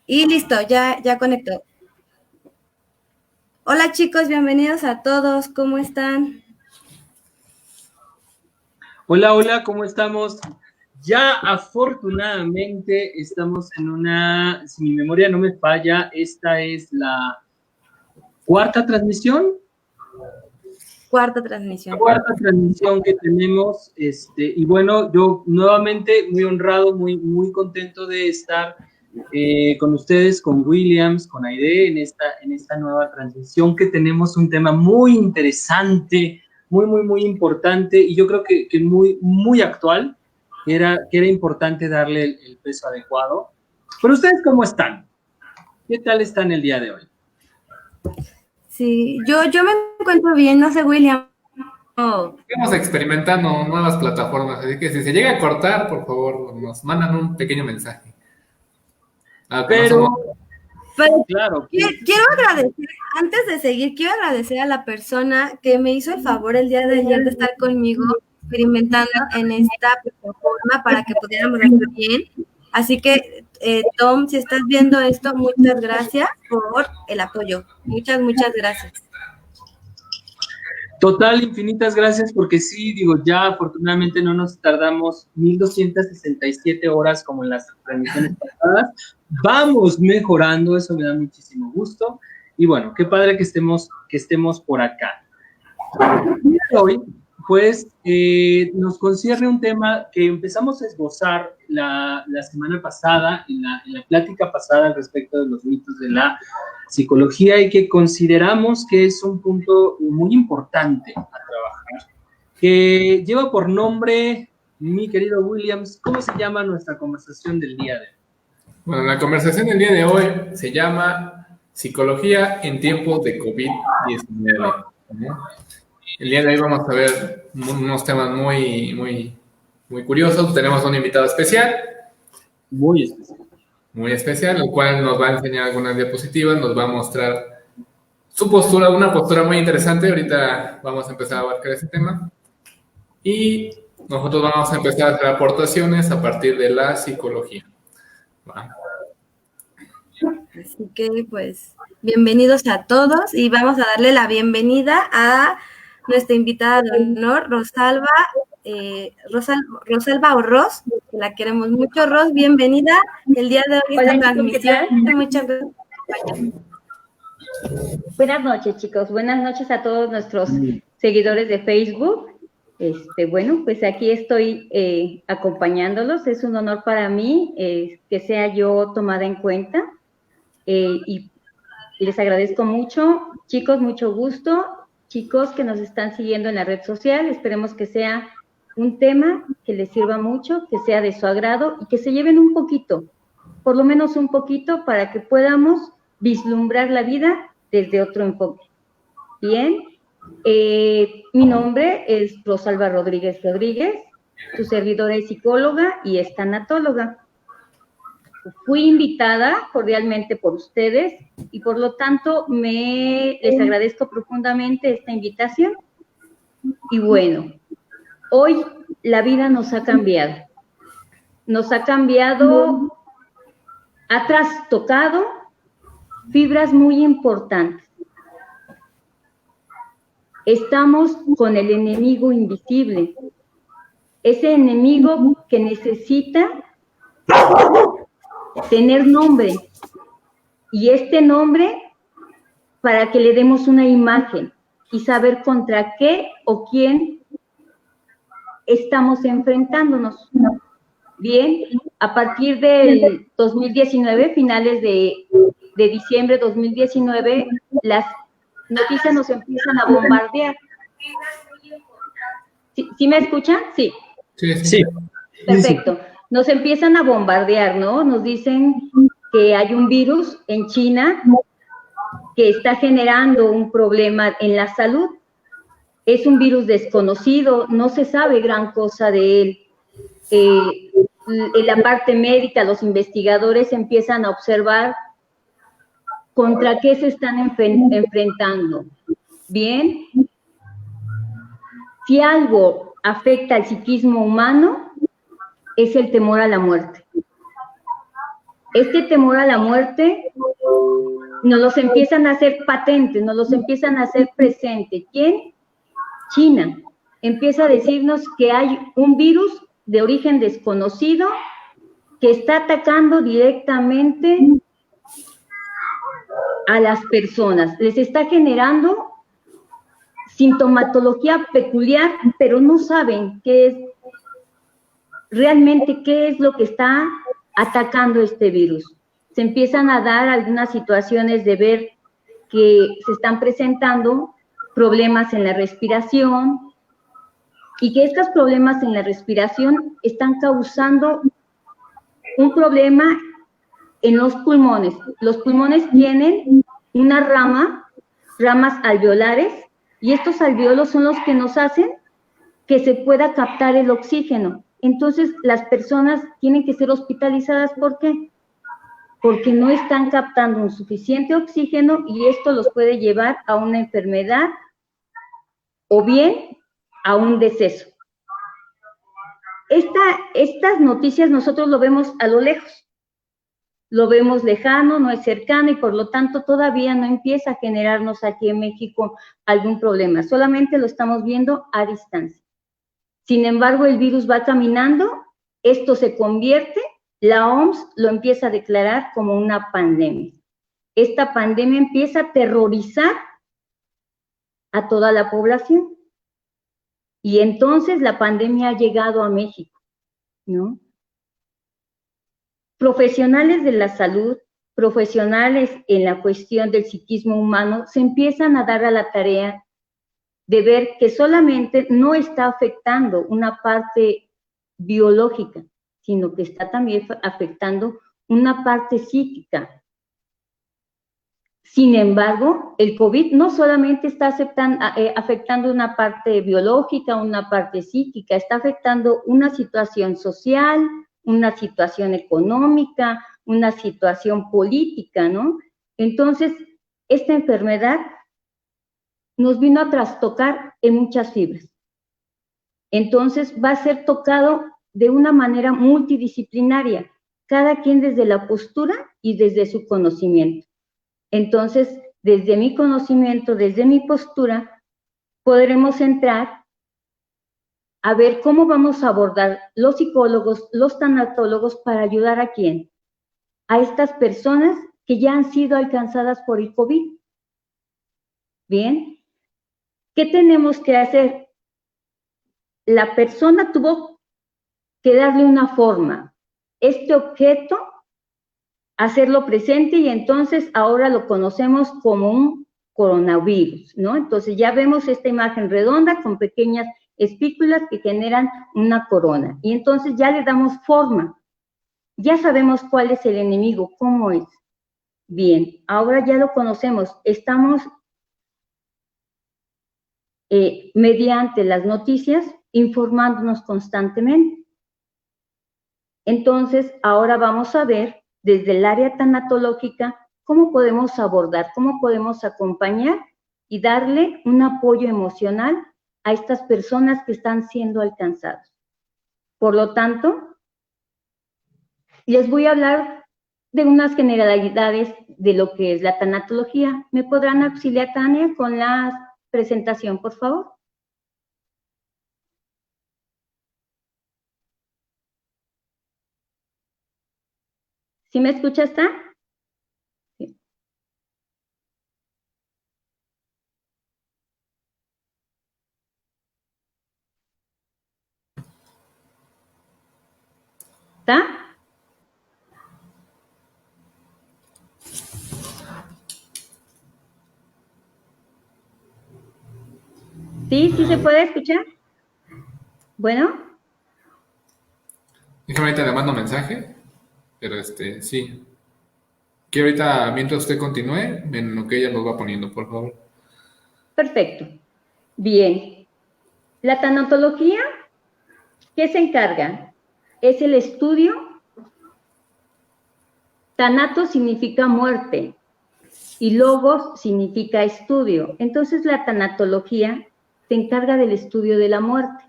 Y listo, ya conectó. Hola chicos, bienvenidos a todos, ¿cómo están? Hola, hola, ¿cómo estamos? Ya afortunadamente estamos en una, si mi memoria no me falla, esta es la cuarta transmisión. Cuarta transmisión. Cuarta transmisión que tenemos, y bueno, yo nuevamente muy honrado, muy contento de estar con ustedes, con Williams, con Aide, en esta nueva transmisión que tenemos un tema muy interesante, muy importante, y yo creo que muy actual, que era importante darle el peso adecuado. Pero ustedes, ¿cómo están? ¿Qué tal están el día de hoy? Sí, yo me encuentro bien, no sé, William. Oh, Estamos experimentando nuevas plataformas, así que si se llega a cortar, por favor, nos mandan un pequeño mensaje. Que no somos... Pero, pero claro, quiero agradecer, antes de seguir, quiero agradecer a la persona que me hizo el favor el día de ayer de estar conmigo experimentando en esta plataforma para que pudiéramos hacer bien. Así que, Tom, si estás viendo esto, muchas gracias por el apoyo. Muchas gracias. total, infinitas gracias, porque sí, digo, ya afortunadamente no nos tardamos 1267 horas como en las transmisiones pasadas. Vamos mejorando, eso me da muchísimo gusto. Y bueno, qué padre que estemos por acá. Hoy, pues, nos concierne un tema que empezamos a esbozar la semana pasada, en la plática pasada al respecto de los mitos de la psicología, y que consideramos que es un punto muy importante a trabajar, que lleva por nombre, mi querido Williams, ¿cómo se llama nuestra conversación del día de hoy? Bueno, la conversación del día de hoy se llama Psicología en tiempos de COVID-19. El día de hoy vamos a ver unos temas muy curiosos. Tenemos un invitado especial. Muy especial. Muy especial, el cual nos va a enseñar algunas diapositivas, nos va a mostrar su postura, una postura muy interesante. Ahorita vamos a empezar a abarcar ese tema. Y nosotros vamos a empezar a hacer aportaciones a partir de la psicología. ¿Va? Así que, pues, bienvenidos a todos y vamos a darle la bienvenida a nuestra invitada de honor, Rosalba, Rosalba o Ros, que la queremos mucho. Ros, bienvenida el día de hoy a esta transmisión. Muchas gracias. Buenas noches, chicos. Buenas noches a todos nuestros seguidores de Facebook. Bueno, pues aquí estoy acompañándolos. Es un honor para mí que sea yo tomada en cuenta y les agradezco mucho. Chicos, mucho gusto. Chicos que nos están siguiendo en la red social, esperemos que sea un tema que les sirva mucho, que sea de su agrado y que se lleven un poquito, por lo menos un poquito, para que podamos vislumbrar la vida desde otro enfoque. Bien, mi nombre es Rosalba Rodríguez Rodríguez, su servidora es psicóloga y es tanatóloga. Fui invitada cordialmente por ustedes y por lo tanto les agradezco profundamente esta invitación. Y bueno, hoy la vida nos ha cambiado. Nos ha cambiado, ha trastocado fibras muy importantes. Estamos con el enemigo invisible, ese enemigo que necesita tener nombre, y este nombre para que le demos una imagen y saber contra qué o quién estamos enfrentándonos. Bien, a partir del 2019, finales de diciembre de 2019, las noticias nos empiezan a bombardear. ¿Sí me escuchan? Sí. Sí. Perfecto. Nos empiezan a bombardear, ¿no? Nos dicen que hay un virus en China que está generando un problema en la salud. Es un virus desconocido, no se sabe gran cosa de él. En la parte médica, los investigadores empiezan a observar contra qué se están enfrentando. Bien, si algo afecta al psiquismo humano, es el temor a la muerte. Este temor a la muerte nos los empiezan a hacer patentes, nos los empiezan a hacer presente. ¿Quién? China. Empieza a decirnos que hay un virus de origen desconocido que está atacando directamente a las personas. Les está generando sintomatología peculiar, pero no saben realmente qué es lo que está atacando este virus. Se empiezan a dar algunas situaciones de ver que se están presentando problemas en la respiración y que estos problemas en la respiración están causando un problema en los pulmones. Los pulmones tienen una ramas alveolares, y estos alveolos son los que nos hacen que se pueda captar el oxígeno. Entonces, las personas tienen que ser hospitalizadas. ¿Por qué? Porque no están captando un suficiente oxígeno y esto los puede llevar a una enfermedad o bien a un deceso. Estas noticias nosotros lo vemos a lo lejos, lo vemos lejano, no es cercano y por lo tanto todavía no empieza a generarnos aquí en México algún problema, solamente lo estamos viendo a distancia. Sin embargo, el virus va caminando, esto se convierte, la OMS lo empieza a declarar como una pandemia. Esta pandemia empieza a aterrorizar a toda la población. Y entonces la pandemia ha llegado a México, ¿no? Profesionales de la salud, profesionales en la cuestión del psiquismo humano, se empiezan a dar a la tarea de ver que solamente no está afectando una parte biológica, sino que está también afectando una parte psíquica. Sin embargo, el COVID no solamente está afectando una parte biológica, una parte psíquica, está afectando una situación social, una situación económica, una situación política, ¿no? Entonces, esta enfermedad nos vino a trastocar en muchas fibras. Entonces, va a ser tocado de una manera multidisciplinaria, cada quien desde la postura y desde su conocimiento. Entonces, desde mi conocimiento, desde mi postura, podremos entrar a ver cómo vamos a abordar los psicólogos, los tanatólogos para ayudar a quién, a estas personas que ya han sido alcanzadas por el COVID. Bien, ¿qué tenemos que hacer? La persona tuvo que darle una forma. Este objeto, hacerlo presente y entonces ahora lo conocemos como un coronavirus, ¿no? Entonces ya vemos esta imagen redonda con pequeñas espículas que generan una corona y entonces ya le damos forma. Ya sabemos cuál es el enemigo, cómo es. Bien, ahora ya lo conocemos, estamos mediante las noticias informándonos constantemente. Entonces, ahora vamos a ver desde el área tanatológica cómo podemos abordar, cómo podemos acompañar y darle un apoyo emocional a estas personas que están siendo alcanzadas. Por lo tanto, les voy a hablar de unas generalidades de lo que es la tanatología. ¿Me podrán auxiliar, Tania, con la presentación, por favor? ¿Sí me escucha, está? Sí. ¿Está? ¿Sí? ¿Sí se puede escuchar? Bueno. Déjame ahorita le mando mensaje, pero sí. Que ahorita, mientras usted continúe, en lo que ella nos va poniendo, por favor. Perfecto. Bien. La tanatología, ¿qué se encarga? Es el estudio. Tanato significa muerte y logos significa estudio. Entonces la tanatología se encarga del estudio de la muerte,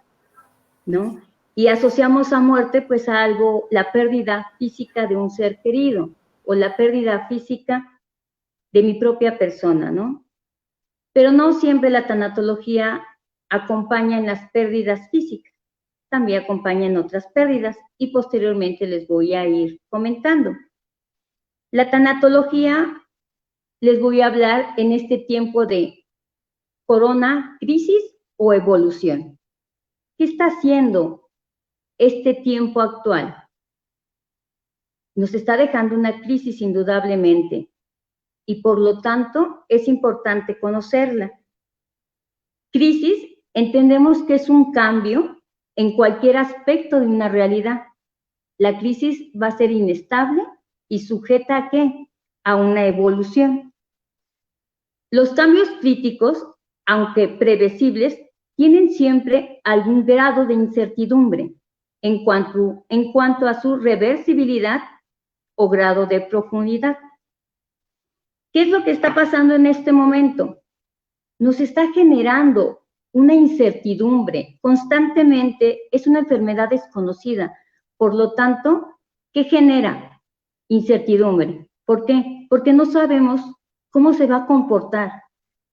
¿no? Y asociamos a muerte pues a algo, la pérdida física de un ser querido o la pérdida física de mi propia persona, ¿no? Pero no siempre la tanatología acompaña en las pérdidas físicas, también acompaña en otras pérdidas y posteriormente les voy a ir comentando. La tanatología, les voy a hablar en este tiempo de corona, crisis o evolución. ¿Qué está haciendo este tiempo actual? Nos está dejando una crisis indudablemente y por lo tanto es importante conocerla. Crisis, entendemos que es un cambio en cualquier aspecto de una realidad. La crisis va a ser inestable y sujeta ¿a qué? A una evolución. Los cambios críticos, aunque previsibles, tienen siempre algún grado de incertidumbre en cuanto a su reversibilidad o grado de profundidad. ¿Qué es lo que está pasando en este momento? Nos está generando una incertidumbre constantemente, es una enfermedad desconocida, por lo tanto, ¿qué genera? Incertidumbre. ¿Por qué? Porque no sabemos cómo se va a comportar.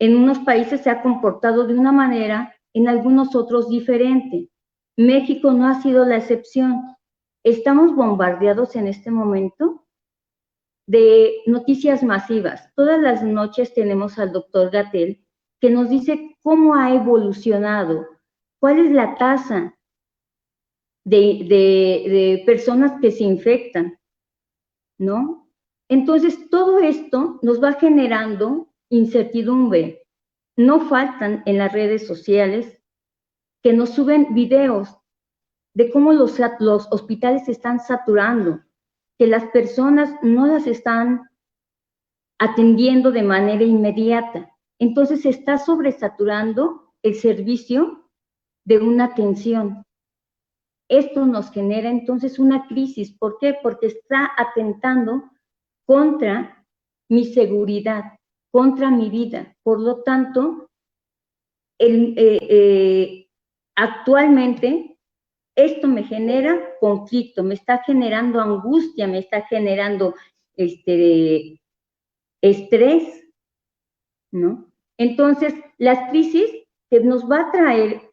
En unos países se ha comportado de una manera, en algunos otros diferente. México no ha sido la excepción. Estamos bombardeados en este momento de noticias masivas. Todas las noches tenemos al doctor Gatell que nos dice cómo ha evolucionado, cuál es la tasa de personas que se infectan, ¿no? Entonces, todo esto nos va generando incertidumbre. No faltan en las redes sociales que nos suben videos de cómo los hospitales se están saturando, que las personas no las están atendiendo de manera inmediata. Entonces se está sobresaturando el servicio de una atención. Esto nos genera entonces una crisis. ¿Por qué? Porque está atentando contra mi seguridad, contra mi vida. Por lo tanto, actualmente esto me genera conflicto, me está generando angustia, me está generando estrés, ¿no? Entonces, las crisis que nos va a traer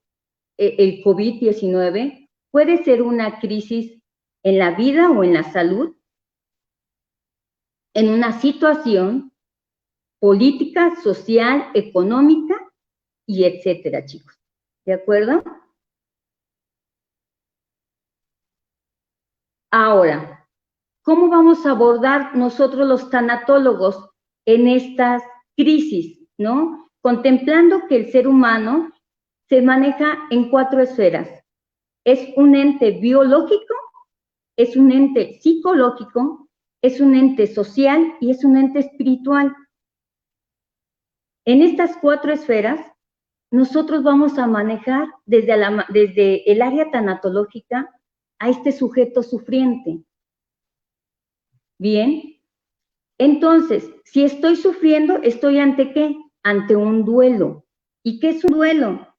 el COVID-19 puede ser una crisis en la vida o en la salud, en una situación política, social, económica y etcétera, chicos. ¿De acuerdo? Ahora, ¿cómo vamos a abordar nosotros los tanatólogos en estas crisis, ¿no? Contemplando que el ser humano se maneja en 4 esferas. Es un ente biológico, es un ente psicológico, es un ente social y es un ente espiritual. En estas 4 esferas, nosotros vamos a manejar desde el área tanatológica a este sujeto sufriente. Bien, entonces, si estoy sufriendo, ¿estoy ante qué? Ante un duelo. ¿Y qué es un duelo?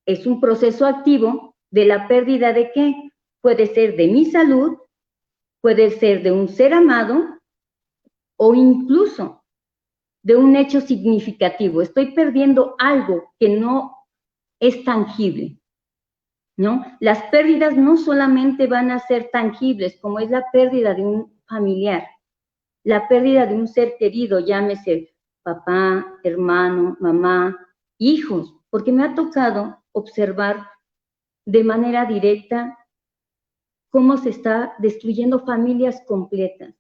Es un proceso activo de la pérdida de qué? Puede ser de mi salud, puede ser de un ser amado o incluso de un hecho significativo. Estoy perdiendo algo que no es tangible, ¿no? Las pérdidas no solamente van a ser tangibles, como es la pérdida de un familiar, la pérdida de un ser querido, llámese papá, hermano, mamá, hijos, porque me ha tocado observar de manera directa cómo se está destruyendo familias completas.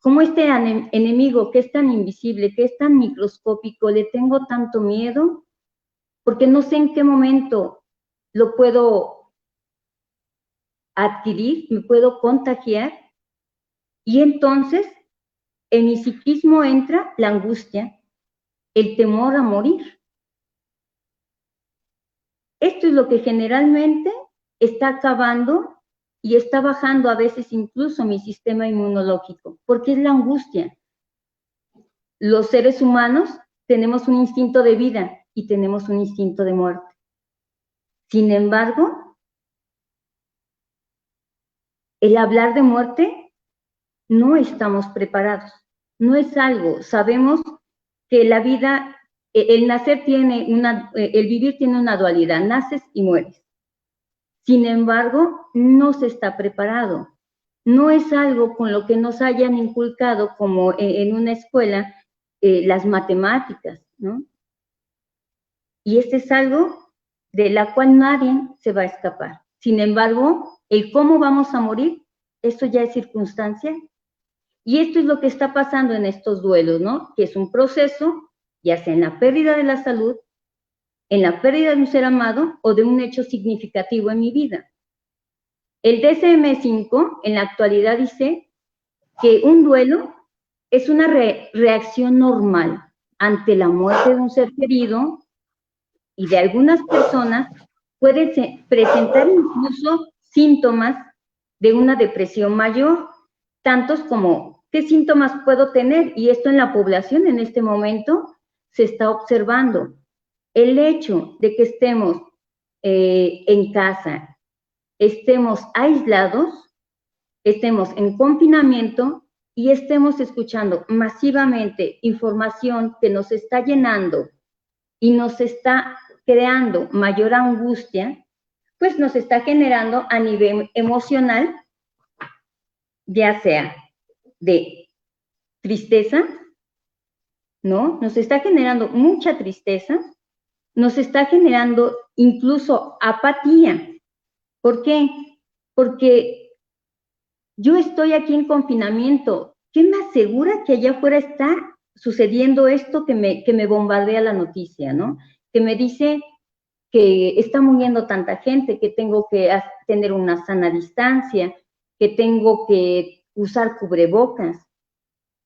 Cómo este enemigo que es tan invisible, que es tan microscópico, le tengo tanto miedo, porque no sé en qué momento lo puedo adquirir, me puedo contagiar, y entonces en mi psiquismo entra la angustia, el temor a morir. Esto es lo que generalmente está acabando y está bajando a veces incluso mi sistema inmunológico, porque es la angustia. Los seres humanos tenemos un instinto de vida y tenemos un instinto de muerte. Sin embargo, el hablar de muerte, no estamos preparados. No es algo, sabemos que la vida, el nacer tiene el vivir tiene una dualidad, naces y mueres. Sin embargo, no se está preparado. No es algo con lo que nos hayan inculcado, como en una escuela, las matemáticas, ¿no? Y este es algo de la cual nadie se va a escapar. Sin embargo, el cómo vamos a morir, esto ya es circunstancia. Y esto es lo que está pasando en estos duelos, ¿no? Que es un proceso, ya sea en la pérdida de la salud, en la pérdida de un ser amado o de un hecho significativo en mi vida. El DSM-5 en la actualidad dice que un duelo es una reacción normal ante la muerte de un ser querido, y de algunas personas puede presentar incluso síntomas de una depresión mayor, tantos como ¿qué síntomas puedo tener? Y esto en la población en este momento se está observando. El hecho de que estemos en casa, estemos aislados, estemos en confinamiento y estemos escuchando masivamente información que nos está llenando y nos está creando mayor angustia, pues nos está generando a nivel emocional, ya sea de tristeza, ¿no? Nos está generando mucha tristeza, nos está generando incluso apatía. ¿Por qué? Porque yo estoy aquí en confinamiento. ¿Qué me asegura que allá afuera está sucediendo esto que me bombardea la noticia, ¿no? Que me dice que está muriendo tanta gente, que tengo que tener una sana distancia, que tengo que usar cubrebocas,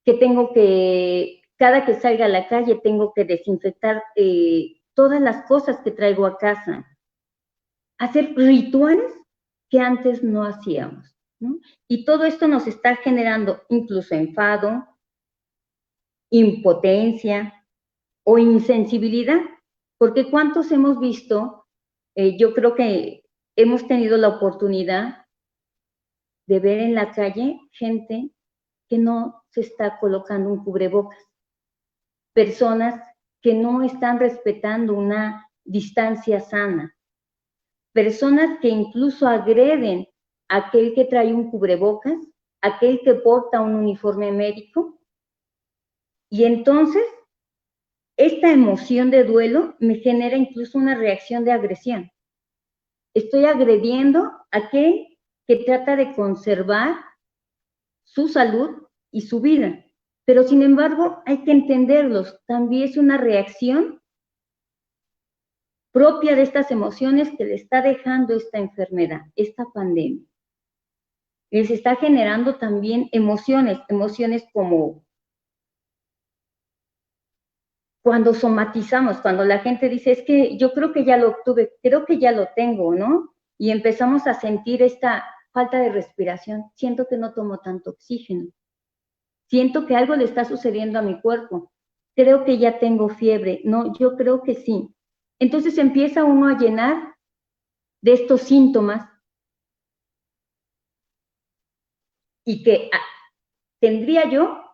que tengo que, cada que salga a la calle, tengo que desinfectar todas las cosas que traigo a casa. Hacer rituales que antes no hacíamos, ¿no? Y todo esto nos está generando incluso enfado, impotencia o insensibilidad, porque ¿cuántos hemos visto? Yo creo que hemos tenido la oportunidad de ver en la calle gente que no se está colocando un cubrebocas, personas que no están respetando una distancia sana, personas que incluso agreden a aquel que trae un cubrebocas, aquel que porta un uniforme médico, y entonces esta emoción de duelo me genera incluso una reacción de agresión. Estoy agrediendo a aquel que trata de conservar su salud y su vida. Pero sin embargo, hay que entenderlos. También es una reacción propia de estas emociones que le está dejando esta enfermedad, esta pandemia. Les está generando también emociones como cuando somatizamos, cuando la gente dice, es que yo creo que ya lo obtuve, creo que ya lo tengo, ¿no? Y empezamos a sentir esta falta de respiración. Siento que no tomo tanto oxígeno. Siento que algo le está sucediendo a mi cuerpo. Creo que ya tengo fiebre. No, yo creo que sí. Entonces empieza uno a llenar de estos síntomas y que tendría yo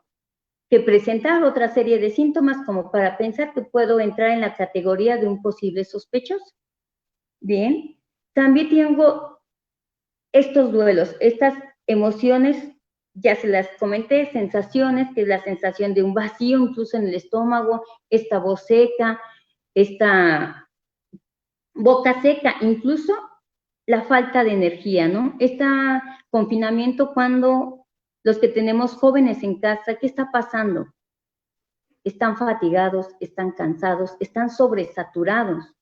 que presentar otra serie de síntomas como para pensar que puedo entrar en la categoría de un posible sospechoso. Bien, también tengo estos duelos, estas emociones, ya se las comenté, sensaciones, que es la sensación de un vacío incluso en el estómago, esta voz seca, esta boca seca, incluso la falta de energía, ¿no? Este confinamiento, cuando los que tenemos jóvenes en casa, ¿qué está pasando? Están fatigados, están cansados, están sobresaturados,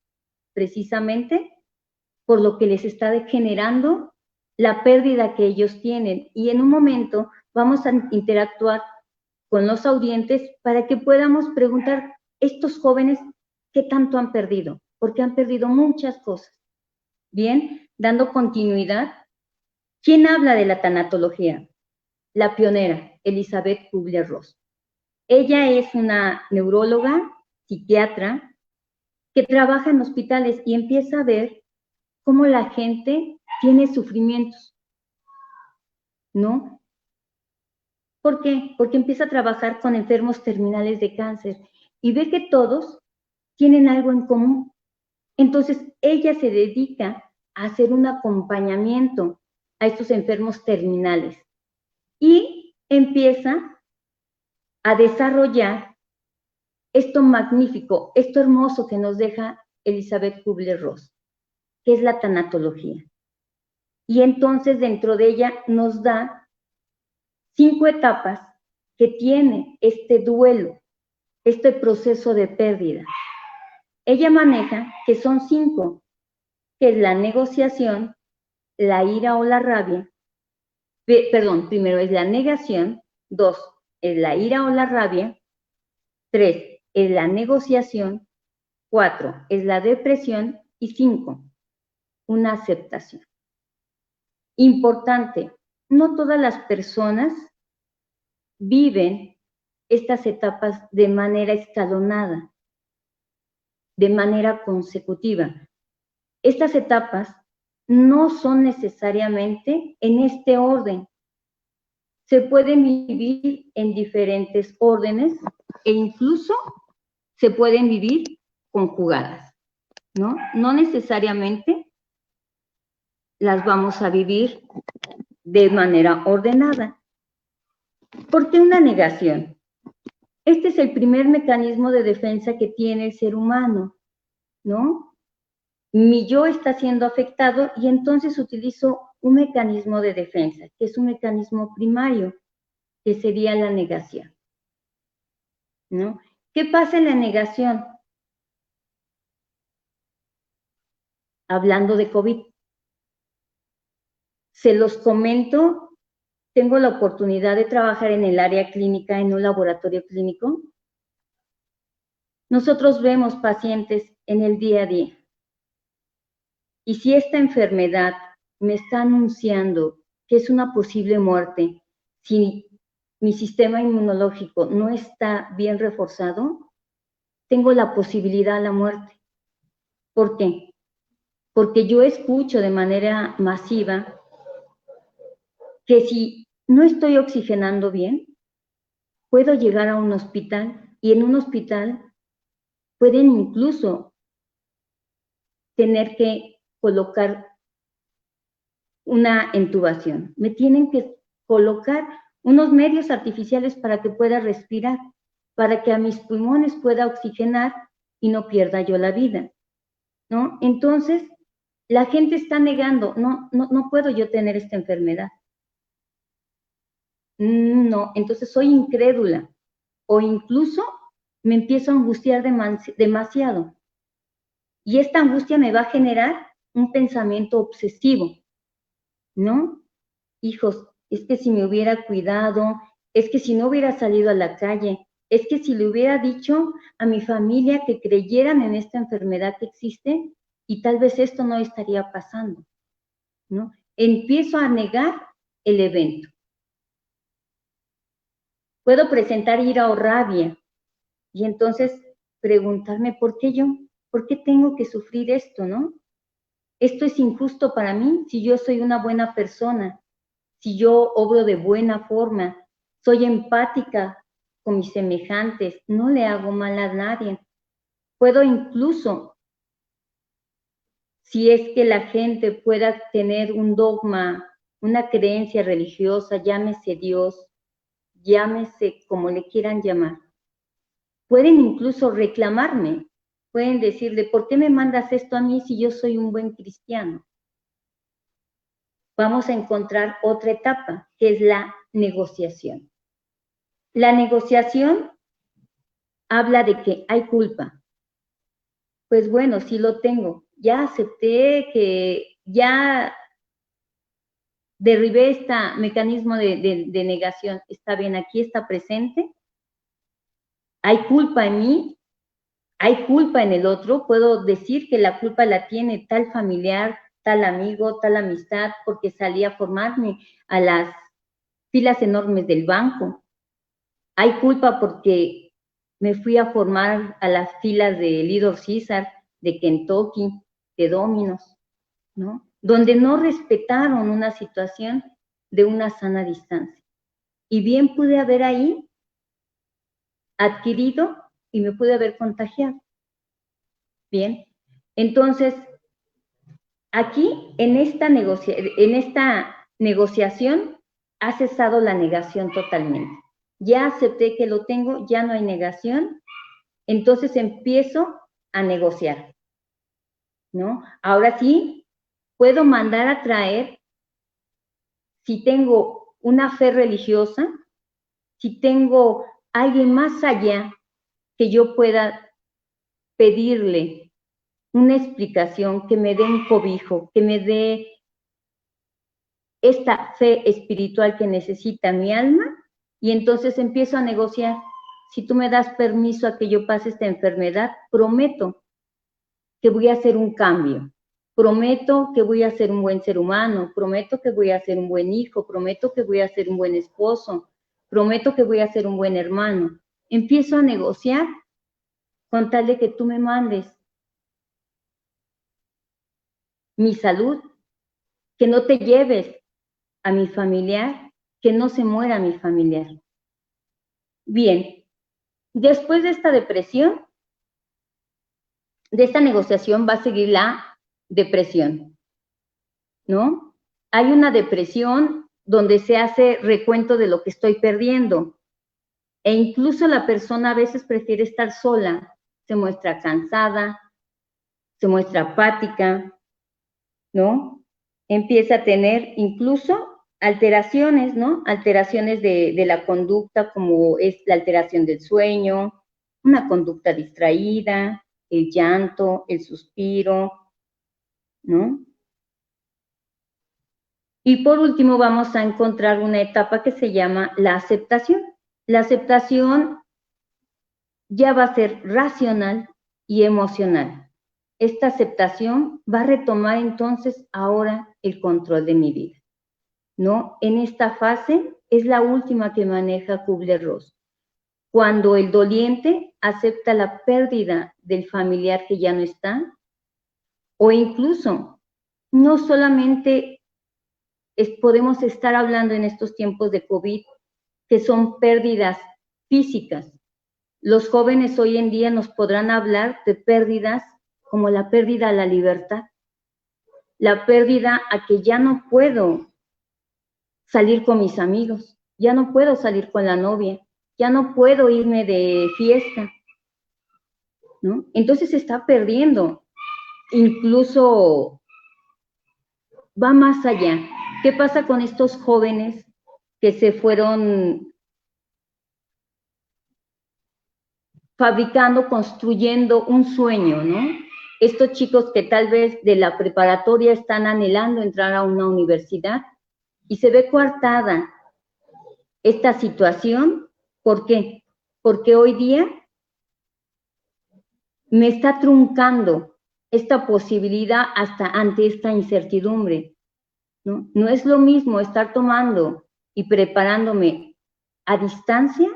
precisamente por lo que les está generando la pérdida que ellos tienen. Y en un momento vamos a interactuar con los audientes para que podamos preguntar, estos jóvenes, ¿qué tanto han perdido? Porque han perdido muchas cosas. Bien, dando continuidad, ¿quién habla de la tanatología? La pionera, Elizabeth Kubler-Ross. Ella es una neuróloga, psiquiatra, que trabaja en hospitales y empieza a ver cómo la gente tiene sufrimientos. ¿no? ¿Por qué? Porque empieza a trabajar con enfermos terminales de cáncer y ve que todos tienen algo en común. Entonces, ella se dedica a hacer un acompañamiento a estos enfermos terminales y empieza a desarrollar esto magnífico, esto hermoso que nos deja Elizabeth Kubler-Ross, que es la tanatología. Y entonces dentro de ella nos da 5 etapas que tiene este duelo, este proceso de pérdida. Ella maneja que son 5, que es la negociación, la ira o la rabia. Perdón, primero es la negación, 2 es la ira o la rabia, 3 es la negociación, 4 es la depresión y 5, una aceptación. Importante, no todas las personas viven estas etapas de manera escalonada, de manera consecutiva. Estas etapas no son necesariamente en este orden. Se pueden vivir en diferentes órdenes e incluso se pueden vivir conjugadas, ¿no? No necesariamente las vamos a vivir de manera ordenada. ¿Por qué una negación? Este es el primer mecanismo de defensa que tiene el ser humano, ¿no? Mi yo está siendo afectado y entonces utilizo un mecanismo de defensa, que es un mecanismo primario, que sería la negación, ¿no? ¿Qué pasa en la negación? Hablando de COVID. Se los comento, tengo la oportunidad de trabajar en el área clínica, en un laboratorio clínico. Nosotros vemos pacientes en el día a día. Y si esta enfermedad me está anunciando que es una posible muerte, si mi sistema inmunológico no está bien reforzado, tengo la posibilidad de la muerte. ¿Por qué? Porque yo escucho de manera masiva que si no estoy oxigenando bien, puedo llegar a un hospital y en un hospital pueden incluso tener que colocar una intubación. Me tienen que colocar unos medios artificiales para que pueda respirar, para que a mis pulmones pueda oxigenar y no pierda yo la vida, ¿no? Entonces, la gente está negando, no puedo yo tener esta enfermedad. No, entonces soy incrédula o incluso me empiezo a angustiar demasiado. Y esta angustia me va a generar un pensamiento obsesivo, ¿no? Hijos, es que si me hubiera cuidado, es que si no hubiera salido a la calle, es que si le hubiera dicho a mi familia que creyeran en esta enfermedad que existe y tal vez esto no estaría pasando, ¿no? Empiezo a negar el evento. Puedo presentar ira o rabia y entonces preguntarme, ¿por qué yo? ¿Por qué tengo que sufrir esto, no? Esto es injusto para mí si yo soy una buena persona, si yo obro de buena forma, soy empática con mis semejantes, no le hago mal a nadie. Puedo incluso, si es que la gente pueda tener un dogma, una creencia religiosa, llámese Dios, llámese como le quieran llamar, pueden incluso reclamarme, pueden decirle, ¿por qué me mandas esto a mí si yo soy un buen cristiano? Vamos a encontrar otra etapa, que es la negociación. La negociación habla de que hay culpa. Pues bueno, sí lo tengo. Ya acepté que ya derribé este mecanismo de negación. Está bien, aquí está presente. Hay culpa en mí, hay culpa en el otro. Puedo decir que la culpa la tiene tal familiar, tal amigo, tal amistad, porque salí a formarme a las filas enormes del banco. Hay culpa porque me fui a formar a las filas de Little Caesar, de Kentucky, de Domino's, ¿no? Donde no respetaron una situación de una sana distancia. Y bien pude haber ahí adquirido y me pude haber contagiado. Bien, entonces, aquí en esta negociación ha cesado la negación totalmente. Ya acepté que lo tengo, ya no hay negación, entonces empiezo a negociar, ¿no? Ahora sí, puedo mandar a traer, si tengo una fe religiosa, si tengo alguien más allá que yo pueda pedirle una explicación, que me dé un cobijo, que me dé esta fe espiritual que necesita mi alma, y entonces empiezo a negociar. Si tú me das permiso a que yo pase esta enfermedad, prometo que voy a hacer un cambio, prometo que voy a ser un buen ser humano, prometo que voy a ser un buen hijo, prometo que voy a ser un buen esposo, prometo que voy a ser un buen hermano. Empiezo a negociar con tal de que tú me mandes mi salud, que no te lleves a mi familiar, que no se muera mi familiar. Bien, después de esta depresión, de esta negociación va a seguir la depresión, ¿no? Hay una depresión donde se hace recuento de lo que estoy perdiendo, e incluso la persona a veces prefiere estar sola, se muestra cansada, se muestra apática, ¿no? Empieza a tener incluso alteraciones, ¿no? Alteraciones de la conducta, como es la alteración del sueño, una conducta distraída, el llanto, el suspiro, ¿no? Y por último vamos a encontrar una etapa que se llama la aceptación. La aceptación ya va a ser racional y emocional. Esta aceptación va a retomar entonces ahora el control de mi vida, ¿no? En esta fase es la última que maneja Kübler-Ross. Cuando el doliente acepta la pérdida del familiar que ya no está, o incluso no solamente podemos estar hablando en estos tiempos de COVID, que son pérdidas físicas. Los jóvenes hoy en día nos podrán hablar de pérdidas como la pérdida a la libertad, la pérdida a que ya no puedo salir con mis amigos, ya no puedo salir con la novia, ya no puedo irme de fiesta, ¿no? Entonces se está perdiendo, incluso va más allá. ¿Qué pasa con estos jóvenes que se fueron fabricando, construyendo un sueño, ¿no? Estos chicos que tal vez de la preparatoria están anhelando entrar a una universidad y se ve coartada esta situación. ¿Por qué? Porque hoy día me está truncando esta posibilidad hasta ante esta incertidumbre, ¿no? No es lo mismo estar tomando y preparándome a distancia.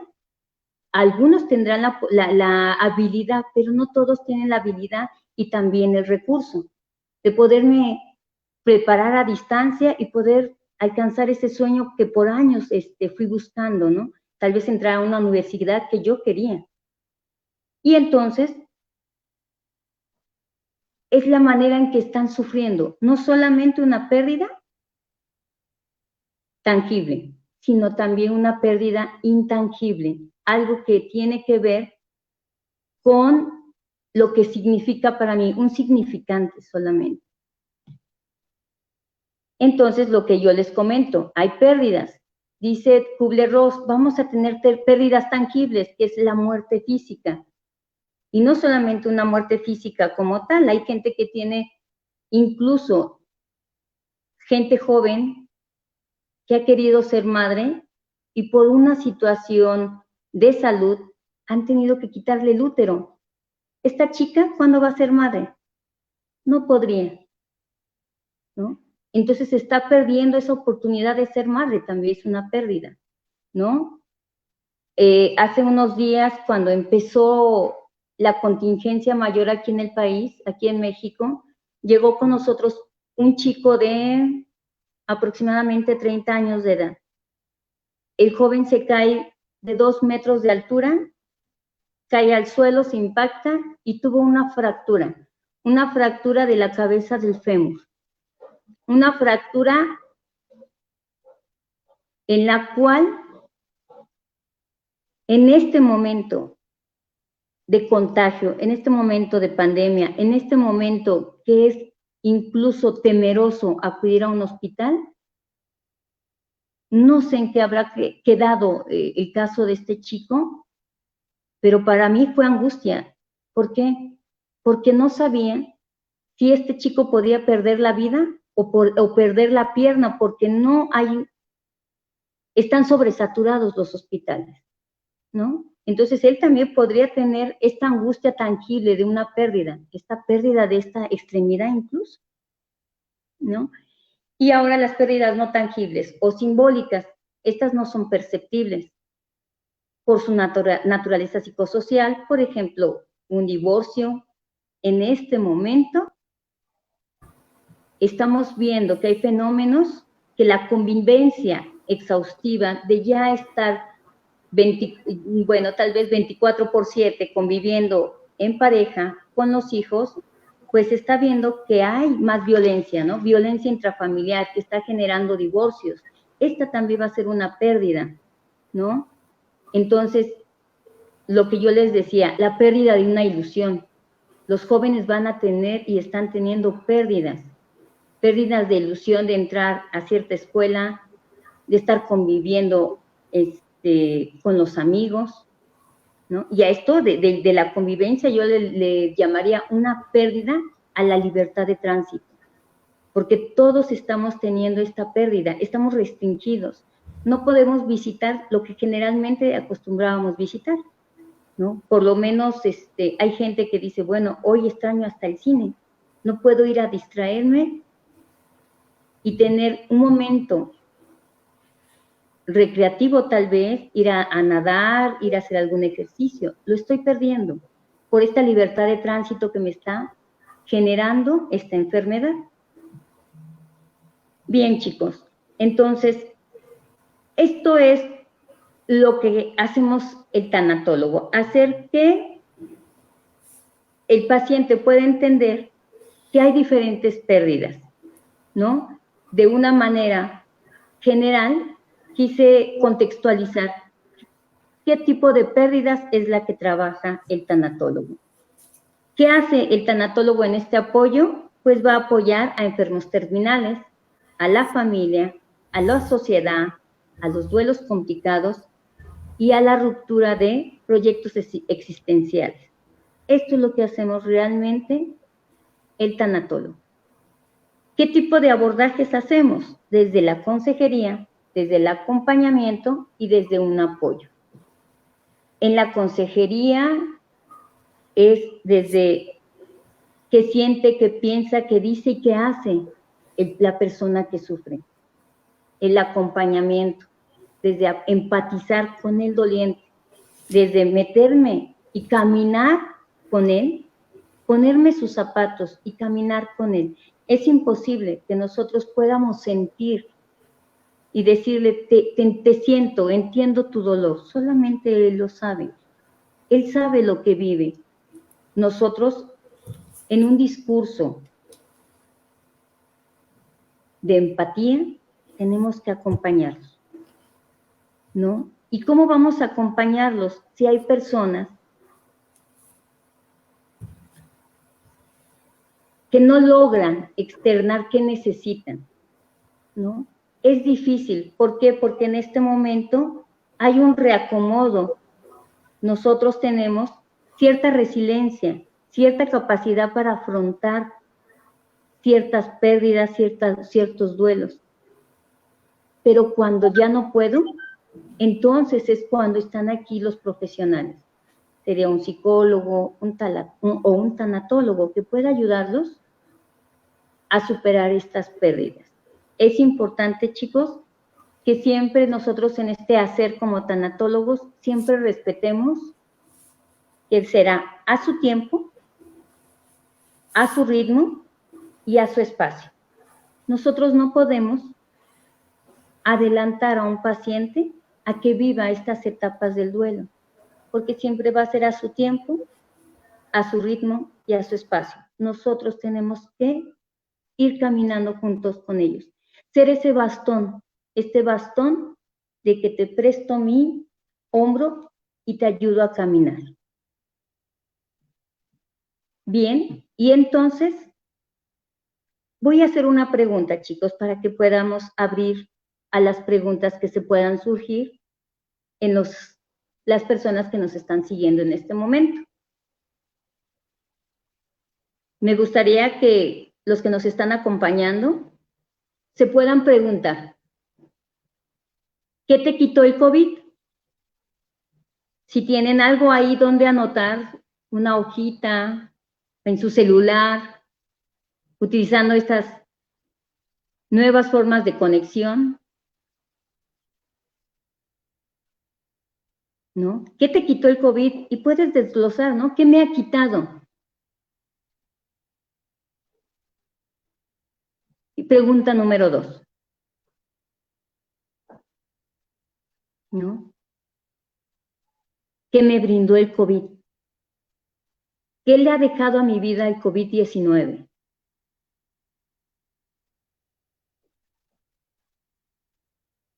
Algunos tendrán la habilidad, pero no todos tienen la habilidad y también el recurso de poderme preparar a distancia y poder alcanzar ese sueño que por años fui buscando, ¿no? Tal vez entrar a una universidad que yo quería. Y entonces, es la manera en que están sufriendo, no solamente una pérdida tangible, sino también una pérdida intangible, algo que tiene que ver con lo que significa para mí, un significante solamente. Entonces, lo que yo les comento, hay pérdidas. Dice Kübler-Ross, vamos a tener pérdidas tangibles, que es la muerte física. Y no solamente una muerte física como tal, hay gente que tiene, incluso gente joven, que ha querido ser madre y por una situación de salud han tenido que quitarle el útero. Esta chica, ¿cuándo va a ser madre? No podría, ¿no? Entonces se está perdiendo esa oportunidad de ser madre, también es una pérdida, ¿no? Hace unos días, cuando empezó la contingencia mayor aquí en el país, aquí en México, llegó con nosotros un chico de aproximadamente 30 años de edad. El joven se cae de 2 metros de altura, cae al suelo, se impacta y tuvo una fractura de la cabeza del fémur, una fractura en la cual en este momento de contagio, en este momento de pandemia, en este momento que es incluso temeroso acudir a un hospital, no sé en qué habrá quedado el caso de este chico, pero para mí fue angustia. ¿Por qué? Porque no sabía si este chico podía perder la vida o perder la pierna, porque están sobresaturados los hospitales, ¿no? Entonces, él también podría tener esta angustia tangible de una pérdida, esta pérdida de esta extremidad incluso, ¿no? Y ahora las pérdidas no tangibles o simbólicas, estas no son perceptibles por su naturaleza psicosocial, por ejemplo, un divorcio. En este momento estamos viendo que hay fenómenos que la convivencia exhaustiva de ya estar tal vez 24/7 conviviendo en pareja con los hijos, pues está viendo que hay más violencia, ¿no? Violencia intrafamiliar que está generando divorcios. Esta también va a ser una pérdida, ¿no? Entonces, lo que yo les decía, la pérdida de una ilusión. Los jóvenes van a tener y están teniendo pérdidas de ilusión de entrar a cierta escuela, de estar conviviendo con los amigos, ¿no? Y a esto de la convivencia yo le llamaría una pérdida a la libertad de tránsito, porque todos estamos teniendo esta pérdida, estamos restringidos, no podemos visitar lo que generalmente acostumbrábamos visitar, ¿no? Por lo menos hay gente que dice, bueno, hoy extraño hasta el cine, no puedo ir a distraerme y tener un momento recreativo tal vez, ir a nadar, ir a hacer algún ejercicio. Lo estoy perdiendo por esta libertad de tránsito que me está generando esta enfermedad. Bien, chicos, entonces, esto es lo que hacemos el tanatólogo, hacer que el paciente pueda entender que hay diferentes pérdidas, ¿no? De una manera general, quise contextualizar qué tipo de pérdidas es la que trabaja el tanatólogo. ¿Qué hace el tanatólogo en este apoyo? Pues va a apoyar a enfermos terminales, a la familia, a la sociedad, a los duelos complicados y a la ruptura de proyectos existenciales. Esto es lo que hacemos realmente el tanatólogo. ¿Qué tipo de abordajes hacemos? Desde la consejería, desde el acompañamiento y desde un apoyo. En la consejería es desde qué siente, qué piensa, qué dice y qué hace la persona que sufre. El acompañamiento, desde empatizar con el doliente, desde meterme y caminar con él, ponerme sus zapatos y caminar con él. Es imposible que nosotros podamos sentir y decirle, te siento, entiendo tu dolor. Solamente él lo sabe. Él sabe lo que vive. Nosotros, en un discurso de empatía, tenemos que acompañarlos, ¿no? ¿Y cómo vamos a acompañarlos si hay personas que no logran externar qué necesitan, ¿no? Es difícil. ¿Por qué? Porque en este momento hay un reacomodo. Nosotros tenemos cierta resiliencia, cierta capacidad para afrontar ciertas pérdidas, ciertos duelos. Pero cuando ya no puedo, entonces es cuando están aquí los profesionales. Sería un psicólogo o un tanatólogo que pueda ayudarlos a superar estas pérdidas. Es importante, chicos, que siempre nosotros en este hacer como tanatólogos, siempre respetemos que será a su tiempo, a su ritmo y a su espacio. Nosotros no podemos adelantar a un paciente a que viva estas etapas del duelo, porque siempre va a ser a su tiempo, a su ritmo y a su espacio. Nosotros tenemos que ir caminando juntos con ellos. Ser ese bastón, este bastón de que te presto mi hombro y te ayudo a caminar. Bien, y entonces voy a hacer una pregunta, chicos, para que podamos abrir a las preguntas que se puedan surgir en las personas que nos están siguiendo en este momento. Me gustaría que los que nos están acompañando se puedan preguntar, ¿qué te quitó el COVID? Si tienen algo ahí donde anotar, una hojita, en su celular, utilizando estas nuevas formas de conexión, ¿no? ¿Qué te quitó el COVID? Y puedes desglosar, ¿no? ¿Qué me ha quitado? Y pregunta número 2, ¿no? ¿Qué me brindó el COVID? ¿Qué le ha dejado a mi vida el COVID-19?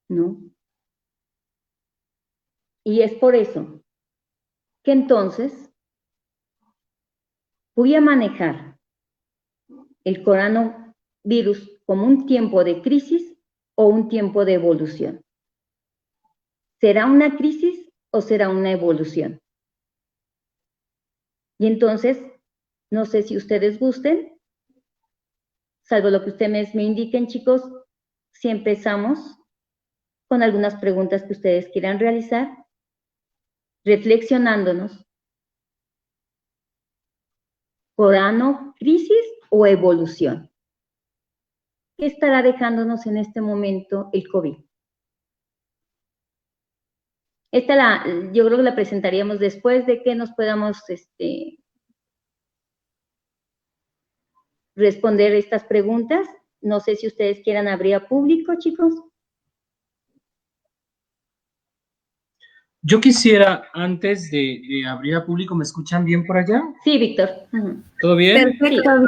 ¿No? Y es por eso que entonces voy a manejar el coronavirus como un tiempo de crisis o un tiempo de evolución. ¿Será una crisis o será una evolución? Y entonces, no sé si ustedes gusten, salvo lo que ustedes me indiquen, chicos, si empezamos con algunas preguntas que ustedes quieran realizar, reflexionándonos. ¿Corano, crisis o evolución? ¿Qué estará dejándonos en este momento el COVID? Yo creo que la presentaríamos después de que nos podamos responder estas preguntas. No sé si ustedes quieran abrir a público, chicos. Yo quisiera, antes de abrir a público, ¿me escuchan bien por allá? Sí, Víctor. ¿Todo bien? Perfecto.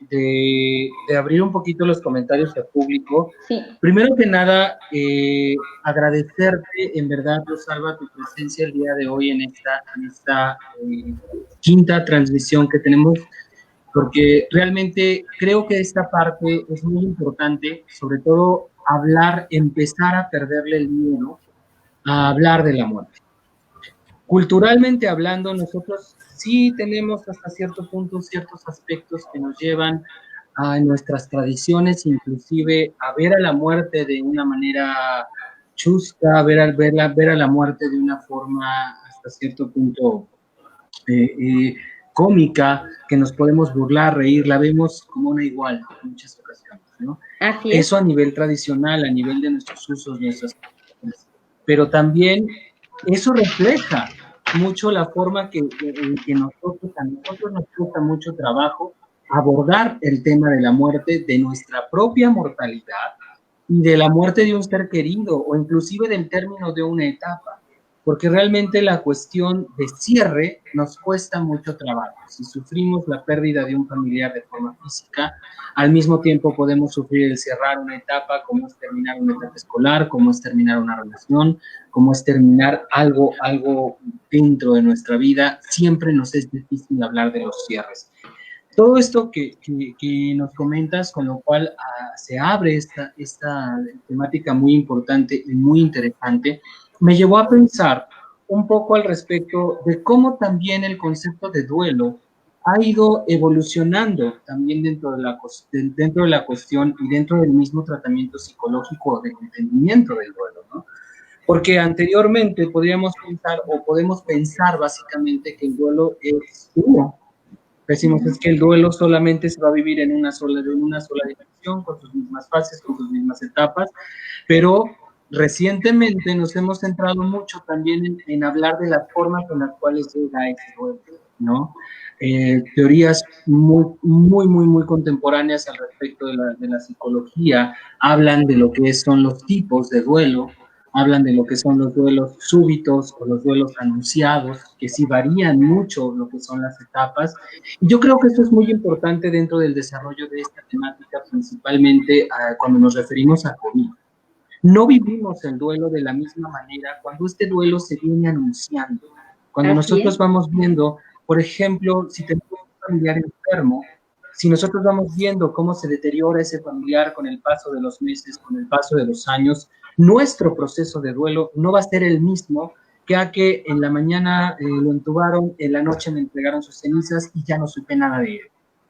Sí, de abrir un poquito los comentarios al público. Sí. Primero que nada, agradecerte, en verdad, Rosalba, tu presencia el día de hoy en esta quinta transmisión que tenemos, porque realmente creo que esta parte es muy importante, sobre todo empezar a perderle el miedo a hablar de la muerte. Culturalmente hablando, nosotros sí tenemos hasta cierto punto ciertos aspectos que nos llevan a nuestras tradiciones, inclusive a ver a la muerte de una manera chusca, ver a la muerte de una forma hasta cierto punto cómica, que nos podemos burlar, reír, la vemos como una igual en muchas ocasiones, ¿no? Así es. Eso a nivel tradicional, a nivel de nuestros usos, nuestras costumbres. Pero también eso refleja mucho la forma que a nosotros nos cuesta mucho trabajo abordar el tema de la muerte, de nuestra propia mortalidad y de la muerte de un ser querido, o inclusive del término de una etapa, porque realmente la cuestión de cierre nos cuesta mucho trabajo. Si sufrimos la pérdida de un familiar de forma física, al mismo tiempo podemos sufrir el cerrar una etapa, como es terminar una etapa escolar, como es terminar una relación, como es terminar algo dentro de nuestra vida. Siempre nos es difícil hablar de los cierres. Todo esto que nos comentas, con lo cual se abre esta temática muy importante y muy interesante, me llevó a pensar un poco al respecto de cómo también el concepto de duelo ha ido evolucionando también dentro de la cuestión y dentro del mismo tratamiento psicológico del entendimiento del duelo, ¿no? Porque anteriormente podemos pensar básicamente que el duelo es uno. Decimos, es que el duelo solamente se va a vivir en una sola dimensión, con sus mismas fases, con sus mismas etapas, pero recientemente nos hemos centrado mucho también en hablar de las formas en las cuales llega ese duelo. ¿no? Teorías muy contemporáneas al respecto de la psicología hablan de lo que son los tipos de duelo, hablan de lo que son los duelos súbitos o los duelos anunciados, que sí varían mucho lo que son las etapas. Y yo creo que eso es muy importante dentro del desarrollo de esta temática, principalmente cuando nos referimos a COVID. No vivimos el duelo de la misma manera cuando este duelo se viene anunciando. Cuando nosotros vamos viendo, por ejemplo, si tenemos un familiar enfermo, si nosotros vamos viendo cómo se deteriora ese familiar con el paso de los meses, con el paso de los años, nuestro proceso de duelo no va a ser el mismo que a que en la mañana lo entubaron, en la noche me entregaron sus cenizas y ya no supe nada de él.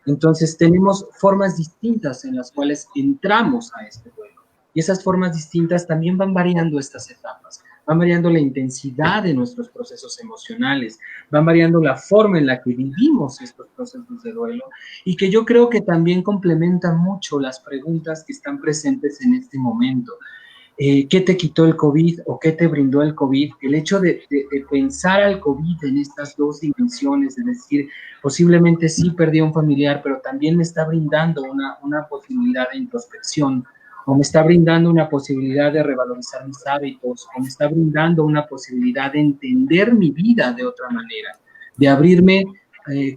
Entonces tenemos formas distintas en las cuales entramos a este duelo. Y esas formas distintas también van variando estas etapas, van variando la intensidad de nuestros procesos emocionales, van variando la forma en la que vivimos estos procesos de duelo y que yo creo que también complementan mucho las preguntas que están presentes en este momento. ¿Qué te quitó el COVID o qué te brindó el COVID? El hecho de pensar al COVID en estas dos dimensiones, es decir, posiblemente sí perdí a un familiar, pero también me está brindando una posibilidad de introspección, o me está brindando una posibilidad de revalorizar mis hábitos, o me está brindando una posibilidad de entender mi vida de otra manera, de abrirme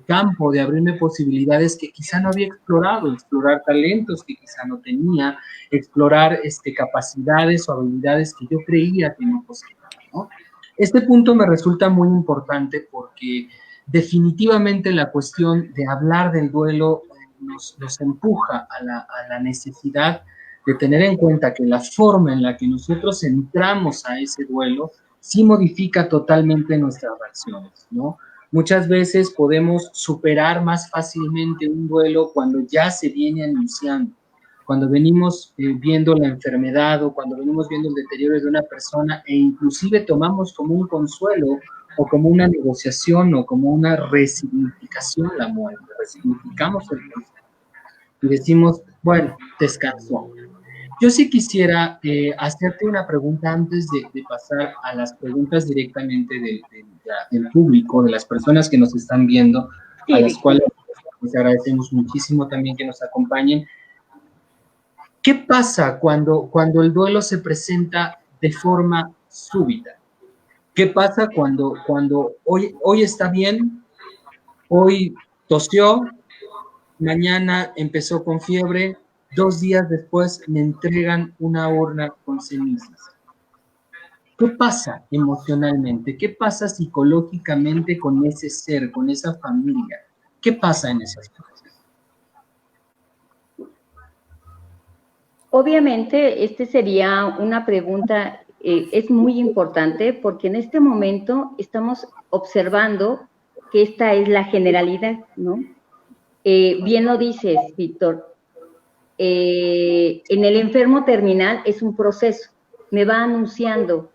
campo, de abrirme posibilidades que quizá no había explorado, explorar talentos que quizá no tenía, explorar capacidades o habilidades que yo creía que no poseía, ¿no? Este punto me resulta muy importante porque definitivamente la cuestión de hablar del duelo nos empuja a la necesidad de tener en cuenta que la forma en la que nosotros entramos a ese duelo sí modifica totalmente nuestras reacciones, ¿no? Muchas veces podemos superar más fácilmente un duelo cuando ya se viene anunciando, cuando venimos viendo la enfermedad o cuando venimos viendo el deterioro de una persona e inclusive tomamos como un consuelo o como una negociación o como una resignificación la muerte, resignificamos el proceso y decimos, bueno, descansó. Yo sí quisiera hacerte una pregunta antes de pasar a las preguntas directamente del público, de las personas que nos están viendo, a las cuales les agradecemos muchísimo también que nos acompañen. ¿Qué pasa cuando el duelo se presenta de forma súbita? ¿Qué pasa cuando hoy está bien, hoy tosió, mañana empezó con fiebre, 2 días después me entregan una urna con cenizas? ¿Qué pasa emocionalmente? ¿Qué pasa psicológicamente con ese ser, con esa familia? ¿Qué pasa en esas cosas? Obviamente, este sería una pregunta, es muy importante porque en este momento estamos observando que esta es la generalidad, ¿no? Bien lo dices, Víctor, en el enfermo terminal es un proceso, me va anunciando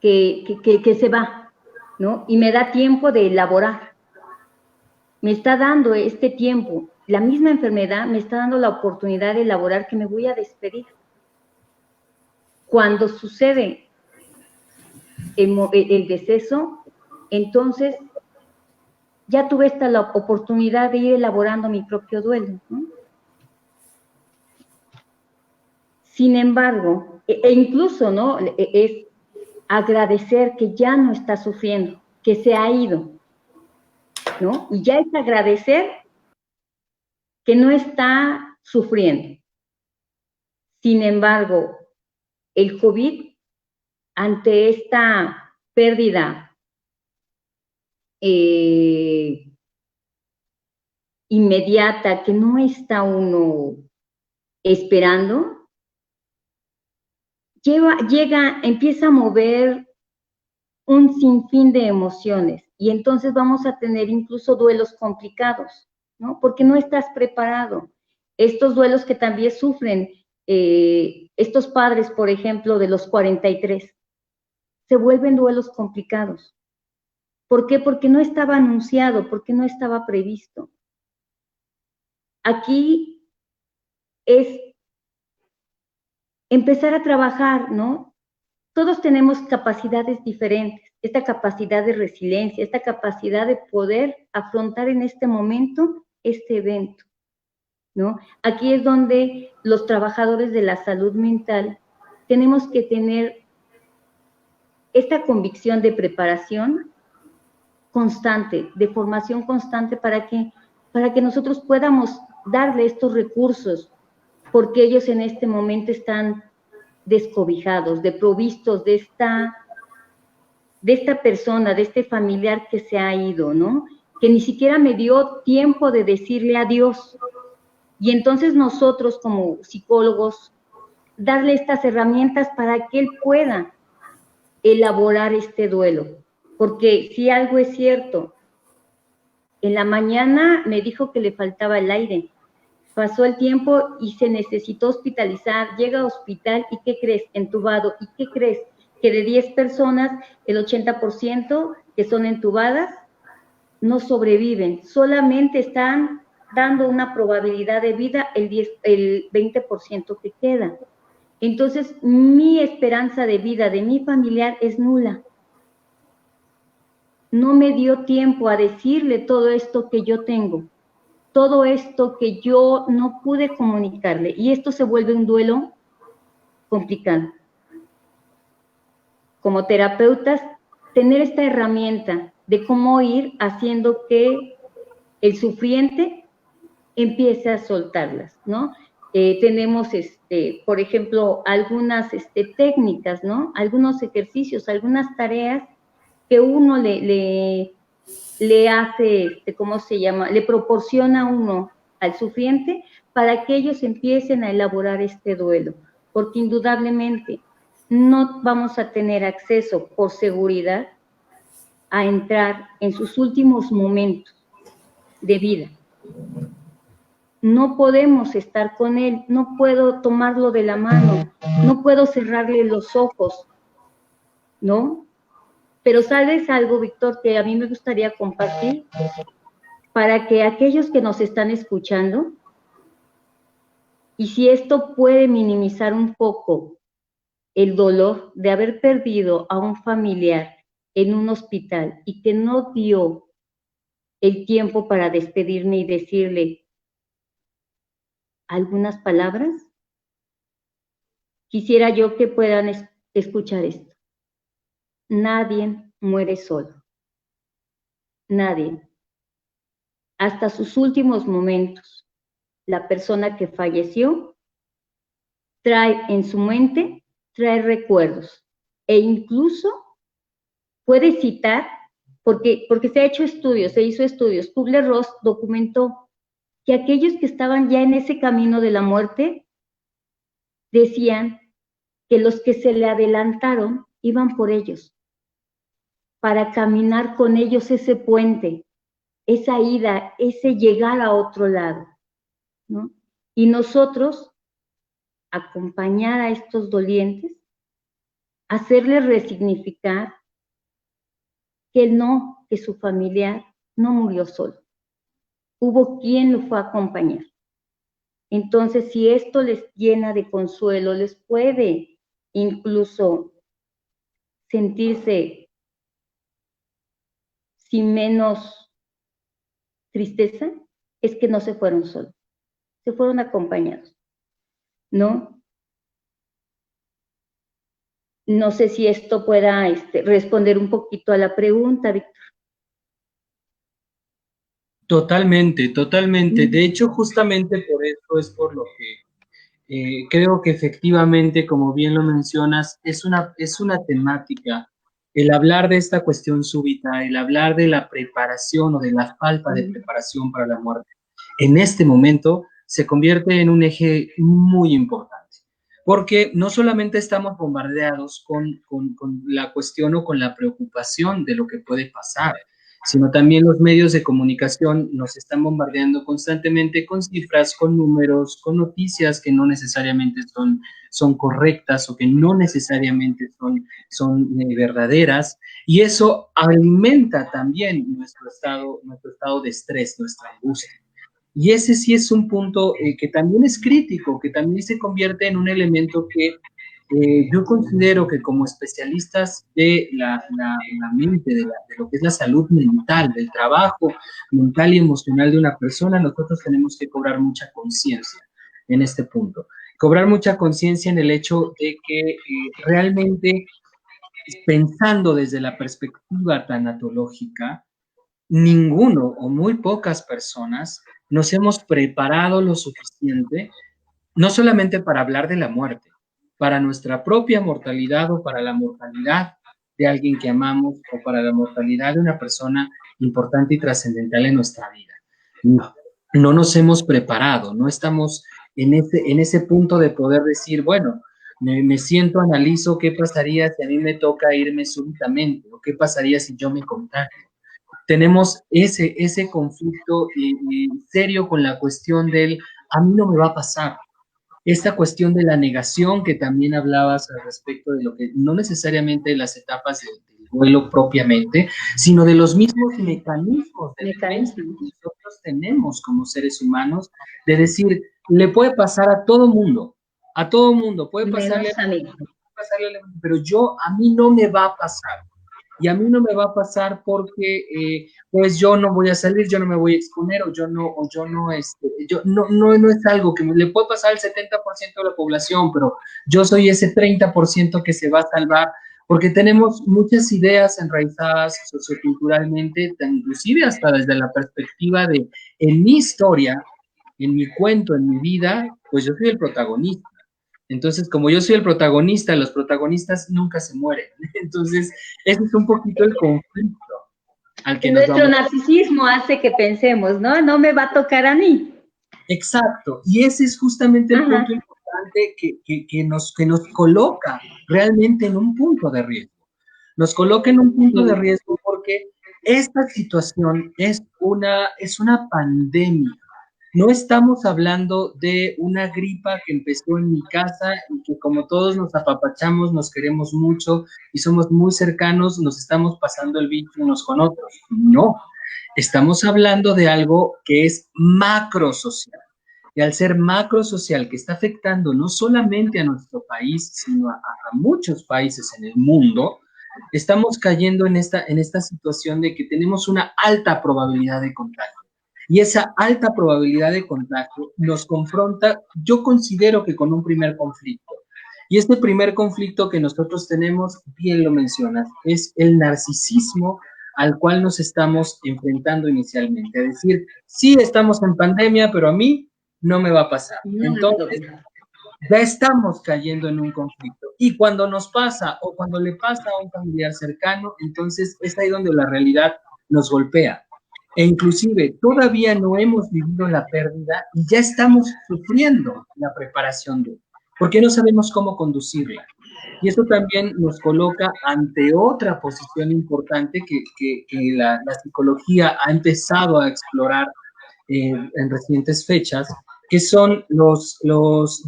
que se va, ¿no? Y me da tiempo de elaborar, me está dando este tiempo, la misma enfermedad me está dando la oportunidad de elaborar que me voy a despedir. Cuando sucede el deceso, entonces ya tuve la oportunidad de ir elaborando mi propio duelo, ¿no? Sin embargo, incluso, ¿no? Es agradecer que ya no está sufriendo, que se ha ido, ¿no? Y ya es agradecer que no está sufriendo. Sin embargo, el COVID, ante esta pérdida inmediata que no está uno esperando, empieza a mover un sinfín de emociones y entonces vamos a tener incluso duelos complicados, ¿no? Porque no estás preparado. Estos duelos que también sufren estos padres, por ejemplo, de los 43, se vuelven duelos complicados. ¿Por qué? Porque no estaba anunciado, porque no estaba previsto. Aquí es empezar a trabajar, ¿no? todos tenemos capacidades diferentes, esta capacidad de resiliencia, esta capacidad de poder afrontar en este momento este evento, ¿no? Aquí es donde los trabajadores de la salud mental tenemos que tener esta convicción de preparación constante, de formación constante para que nosotros podamos darle estos recursos, porque ellos en este momento están descobijados, desprovistos de esta persona, de este familiar que se ha ido, ¿no? Que ni siquiera me dio tiempo de decirle adiós. Y entonces nosotros como psicólogos, darle estas herramientas para que él pueda elaborar este duelo. Porque si algo es cierto, en la mañana me dijo que le faltaba el aire, pasó el tiempo y se necesitó hospitalizar, llega a hospital y ¿qué crees? Entubado. ¿Y qué crees? Que de 10 personas, el 80% que son entubadas no sobreviven, solamente están dando una probabilidad de vida el 20% que queda. Entonces, mi esperanza de vida de mi familiar es nula. No me dio tiempo a decirle todo esto que yo tengo, todo esto que yo no pude comunicarle, y esto se vuelve un duelo complicado. Como terapeutas, tener esta herramienta de cómo ir haciendo que el sufriente empiece a soltarlas, ¿no? Tenemos, por ejemplo, algunas técnicas, ¿no? Algunos ejercicios, algunas tareas que uno le hace, ¿cómo se llama? Le proporciona uno al sufriente para que ellos empiecen a elaborar este duelo, porque indudablemente no vamos a tener acceso por seguridad a entrar en sus últimos momentos de vida. No podemos estar con él, no puedo tomarlo de la mano, no puedo cerrarle los ojos, ¿no? Pero ¿sabes algo, Víctor, que a mí me gustaría compartir? Para que aquellos que nos están escuchando, y si esto puede minimizar un poco el dolor de haber perdido a un familiar en un hospital y que no dio el tiempo para despedirme y decirle algunas palabras, quisiera yo que puedan escuchar esto. Nadie muere solo. Nadie. Hasta sus últimos momentos, la persona que falleció trae en su mente, trae recuerdos e incluso puede citar, porque se ha hecho estudios, se hizo estudios. Kubler-Ross documentó que aquellos que estaban ya en ese camino de la muerte decían que los que se le adelantaron iban por ellos, para caminar con ellos ese puente, esa ida, ese llegar a otro lado, ¿no? Y nosotros, acompañar a estos dolientes, hacerles resignificar que su familiar no murió solo. Hubo quien lo fue a acompañar. Entonces, si esto les llena de consuelo, les puede incluso sentirse sin menos tristeza, es que no se fueron solos, se fueron acompañados, ¿no? No sé si esto pueda responder un poquito a la pregunta, Víctor. Totalmente, totalmente. De hecho, justamente por eso es por lo que creo que efectivamente, como bien lo mencionas, es una temática. El hablar de esta cuestión súbita, el hablar de la preparación o de la falta de preparación para la muerte, en este momento se convierte en un eje muy importante, porque no solamente estamos bombardeados con la cuestión o con la preocupación de lo que puede pasar, sino también los medios de comunicación nos están bombardeando constantemente con cifras, con números, con noticias que no necesariamente son correctas o que no necesariamente son verdaderas, y eso alimenta también nuestro estado de estrés, nuestra angustia. Y ese sí es un punto que también es crítico, que también se convierte en un elemento que Yo considero que como especialistas de la mente, de lo que es la salud mental, del trabajo mental y emocional de una persona, nosotros tenemos que cobrar mucha conciencia en este punto. Cobrar mucha conciencia en el hecho de que realmente, pensando desde la perspectiva tanatológica, ninguno o muy pocas personas nos hemos preparado lo suficiente, no solamente para hablar de la muerte, para nuestra propia mortalidad o para la mortalidad de alguien que amamos o para la mortalidad de una persona importante y trascendental en nuestra vida. No nos hemos preparado, no estamos en ese punto de poder decir, bueno, me siento, analizo qué pasaría si a mí me toca irme súbitamente o qué pasaría si yo me contagio. Tenemos ese conflicto serio con la cuestión del a mí no me va a pasar. Esta cuestión de la negación que también hablabas al respecto de lo que no necesariamente de las etapas del duelo propiamente, sino de los mismos mecanismos de defensa que nosotros tenemos como seres humanos, de decir, le puede pasar a todo mundo, puede pasarle a mí, pero a mí no me va a pasar. Y a mí no me va a pasar porque pues yo no voy a salir, yo no me voy a exponer no es algo que le puede pasar al 70% de la población, pero yo soy ese 30% que se va a salvar, porque tenemos muchas ideas enraizadas socioculturalmente, inclusive hasta desde la perspectiva de, en mi historia, en mi cuento, en mi vida, pues yo soy el protagonista. Entonces, como yo soy el protagonista, los protagonistas nunca se mueren. Entonces, ese es un poquito el conflicto al que nos nuestro narcisismo hace que pensemos, ¿no? No me va a tocar a mí. Exacto, y ese es justamente el punto importante que nos coloca realmente en un punto de riesgo. Nos coloca en un punto de riesgo porque esta situación es una pandemia. No estamos hablando de una gripa que empezó en mi casa y que como todos nos apapachamos, nos queremos mucho y somos muy cercanos, nos estamos pasando el bicho unos con otros. No, estamos hablando de algo que es macrosocial. Y al ser macrosocial, que está afectando no solamente a nuestro país, sino a muchos países en el mundo, estamos cayendo en esta situación de que tenemos una alta probabilidad de contagio. Y esa alta probabilidad de contagio nos confronta, yo considero que con un primer conflicto. Y este primer conflicto que nosotros tenemos, bien lo mencionas, es el narcisismo al cual nos estamos enfrentando inicialmente. Es decir, sí estamos en pandemia, pero a mí no me va a pasar. Entonces, ya estamos cayendo en un conflicto. Y cuando nos pasa o cuando le pasa a un familiar cercano, entonces es ahí donde la realidad nos golpea. E inclusive todavía no hemos vivido la pérdida y ya estamos sufriendo la preparación de, porque no sabemos cómo conducirla. Y esto también nos coloca ante otra posición importante que la psicología ha empezado a explorar en recientes fechas, que son los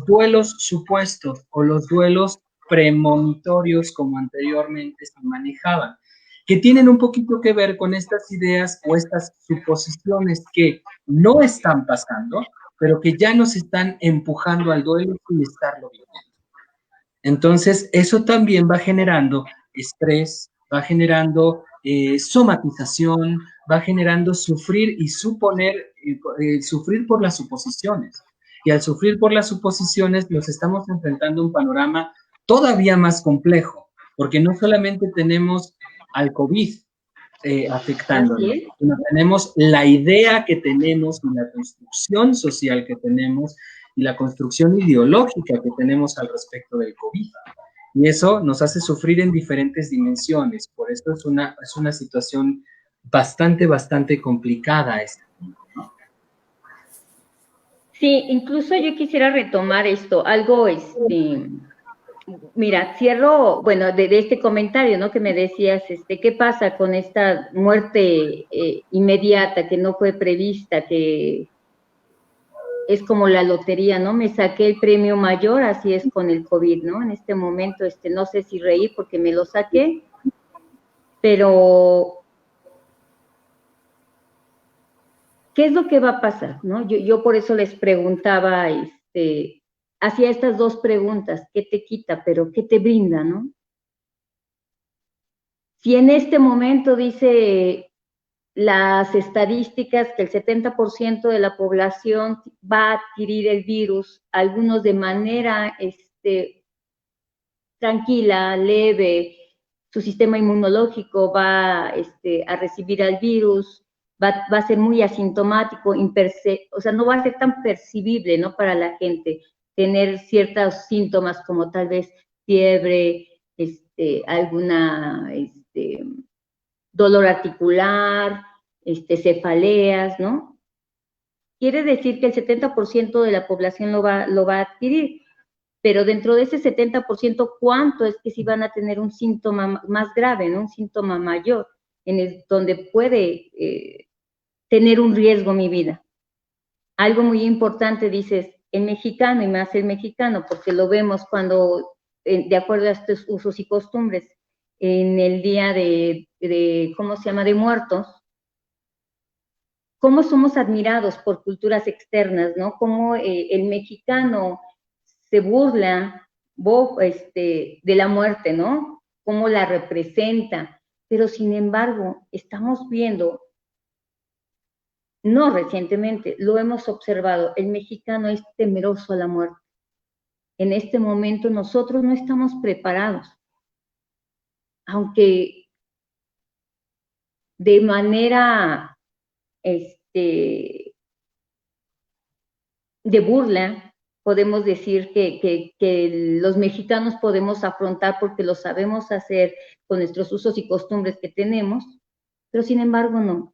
duelos supuestos o los duelos premonitorios como anteriormente se manejaban, que tienen un poquito que ver con estas ideas o estas suposiciones que no están pasando, pero que ya nos están empujando al duelo sin estarlo viviendo. Entonces, eso también va generando estrés, va generando somatización, va generando sufrir y suponer, sufrir por las suposiciones. Y al sufrir por las suposiciones nos estamos enfrentando a un panorama todavía más complejo, porque no solamente tenemos al COVID afectándonos, sino tenemos la idea que tenemos y la construcción social que tenemos y la construcción ideológica que tenemos al respecto del COVID. Y eso nos hace sufrir en diferentes dimensiones. Por eso es una situación bastante complicada esta. Sí, incluso yo quisiera retomar esto, algo, mira, cierro, bueno, de este comentario, ¿no? Que me decías, ¿qué pasa con esta muerte inmediata que no fue prevista, que es como la lotería, ¿no? Me saqué el premio mayor, así es con el COVID, ¿no? En este momento, no sé si reír porque me lo saqué, pero ¿qué es lo que va a pasar, no? Yo por eso les preguntaba, hacía estas dos preguntas: ¿qué te quita, pero qué te brinda, no? Si en este momento dice las estadísticas que el 70% de la población va a adquirir el virus, algunos de manera tranquila, leve, su sistema inmunológico va a recibir al virus, va a ser muy asintomático, o sea, no va a ser tan percibible, ¿no?, para la gente tener ciertos síntomas como tal vez fiebre, alguna dolor articular, cefaleas, ¿no? Quiere decir que el 70% de la población lo va a adquirir, pero dentro de ese 70%, ¿cuánto es que sí van a tener un síntoma más grave, ¿no?, un síntoma mayor, donde puede tener un riesgo mi vida? Algo muy importante, dices, el mexicano, y más el mexicano, porque lo vemos cuando, de acuerdo a estos usos y costumbres, en el día ¿cómo se llama?, de muertos, cómo somos admirados por culturas externas, ¿no? Cómo el mexicano se burla de la muerte, ¿no? Cómo la representa, pero sin embargo, estamos viendo, no recientemente, lo hemos observado, el mexicano es temeroso a la muerte. En este momento nosotros no estamos preparados, aunque de manera de burla podemos decir que los mexicanos podemos afrontar porque lo sabemos hacer con nuestros usos y costumbres que tenemos, pero sin embargo no.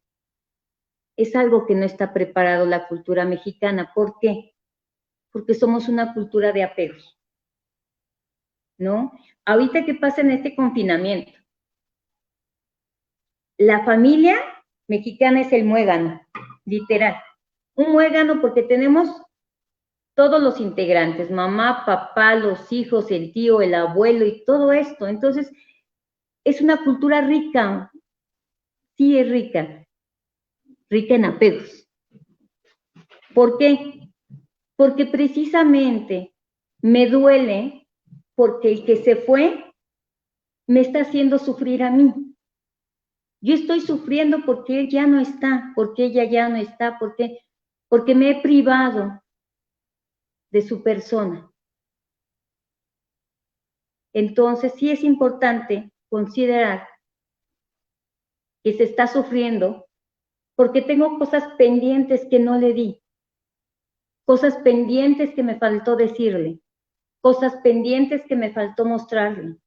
Es algo que no está preparado la cultura mexicana. ¿Por qué? Porque somos una cultura de apegos, ¿no? Ahorita que pasa en este confinamiento, la familia mexicana es el muégano, literal. Un muégano porque tenemos todos los integrantes, mamá, papá, los hijos, el tío, el abuelo y todo esto. Entonces, es una cultura rica, sí es rica en apegos. ¿Por qué? Porque precisamente me duele porque el que se fue me está haciendo sufrir a mí. Yo estoy sufriendo porque él ya no está, porque ella ya no está, porque me he privado de su persona. Entonces, sí es importante considerar que se está sufriendo porque tengo cosas pendientes que no le di, cosas pendientes que me faltó decirle, cosas pendientes que me faltó mostrarle.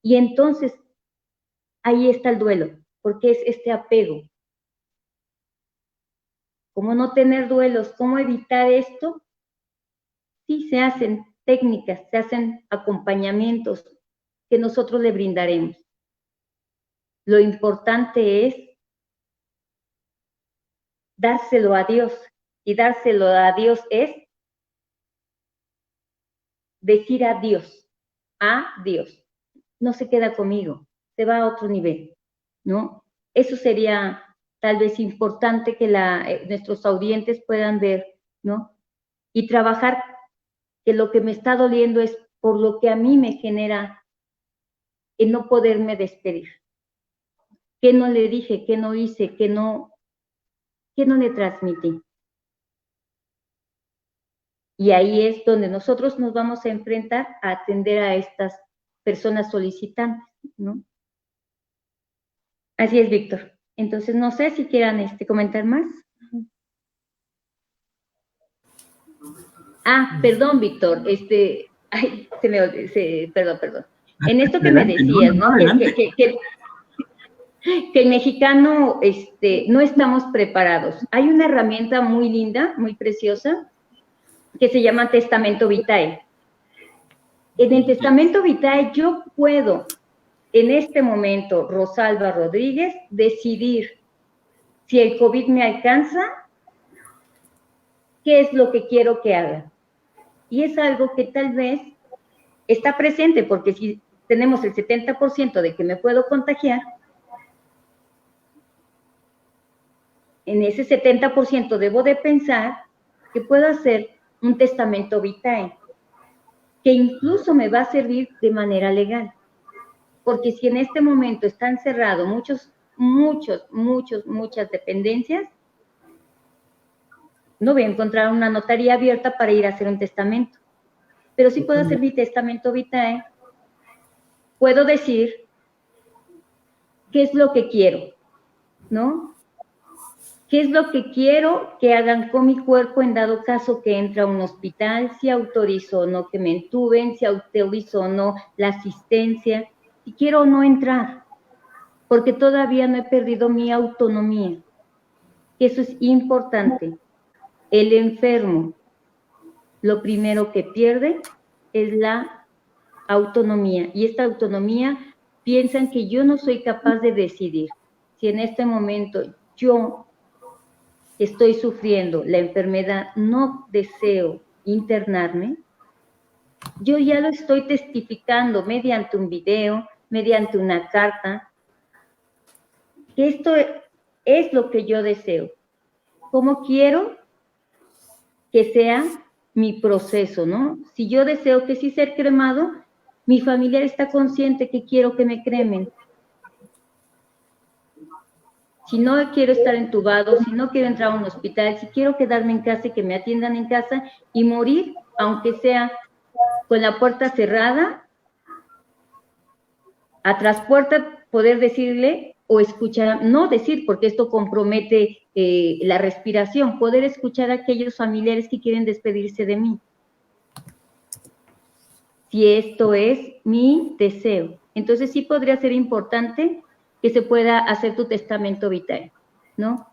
Y entonces, ahí está el duelo, porque es este apego. ¿Cómo no tener duelos? ¿Cómo evitar esto? Sí, se hacen técnicas, se hacen acompañamientos que nosotros le brindaremos. Lo importante es dárselo a Dios, y dárselo a Dios es decir adiós, a Dios. No se queda conmigo, se va a otro nivel, ¿no? Eso sería tal vez importante que nuestros audientes puedan ver, ¿no? Y trabajar que lo que me está doliendo es por lo que a mí me genera el no poderme despedir. ¿Qué no le dije? ¿Qué no hice? ¿Qué no le transmití? Y ahí es donde nosotros nos vamos a enfrentar a atender a estas personas solicitantes, ¿no? Así es, Víctor. Entonces, no sé si quieran comentar más. Perdón, Víctor. Ay, se me olvidó. Perdón. En esto que me decías, ¿no? Que el mexicano no estamos preparados. Hay una herramienta muy linda, muy preciosa, que se llama Testamento Vitae. En el Testamento Vitae yo puedo, en este momento, Rosalba Rodríguez, decidir si el COVID me alcanza, qué es lo que quiero que haga. Y es algo que tal vez está presente, porque si tenemos el 70% de que me puedo contagiar, en ese 70% debo de pensar que puedo hacer un testamento vitae, que incluso me va a servir de manera legal. Porque si en este momento están cerrados muchas dependencias, no voy a encontrar una notaría abierta para ir a hacer un testamento. Pero si puedo hacer mi testamento vitae, puedo decir qué es lo que quiero, ¿no? ¿Qué es lo que quiero que hagan con mi cuerpo en dado caso que entre a un hospital? Si autorizo o no que me entuben, si autorizo o no la asistencia, si quiero o no entrar, porque todavía no he perdido mi autonomía. Eso es importante. El enfermo, lo primero que pierde es la autonomía, y esta autonomía piensan que yo no soy capaz de decidir. Si en este momento yo estoy sufriendo la enfermedad, no deseo internarme, yo ya lo estoy testificando mediante un video, mediante una carta, que esto es lo que yo deseo. ¿Cómo quiero que sea mi proceso, no? Si yo deseo que sí ser cremado, mi familiar está consciente que quiero que me cremen. Si no quiero estar entubado, si no quiero entrar a un hospital, si quiero quedarme en casa y que me atiendan en casa y morir, aunque sea con la puerta cerrada, a tras puerta poder decirle o escuchar, no decir porque esto compromete la respiración, poder escuchar a aquellos familiares que quieren despedirse de mí. Si esto es mi deseo. Entonces sí podría ser importante que se pueda hacer tu testamento vitae, ¿no?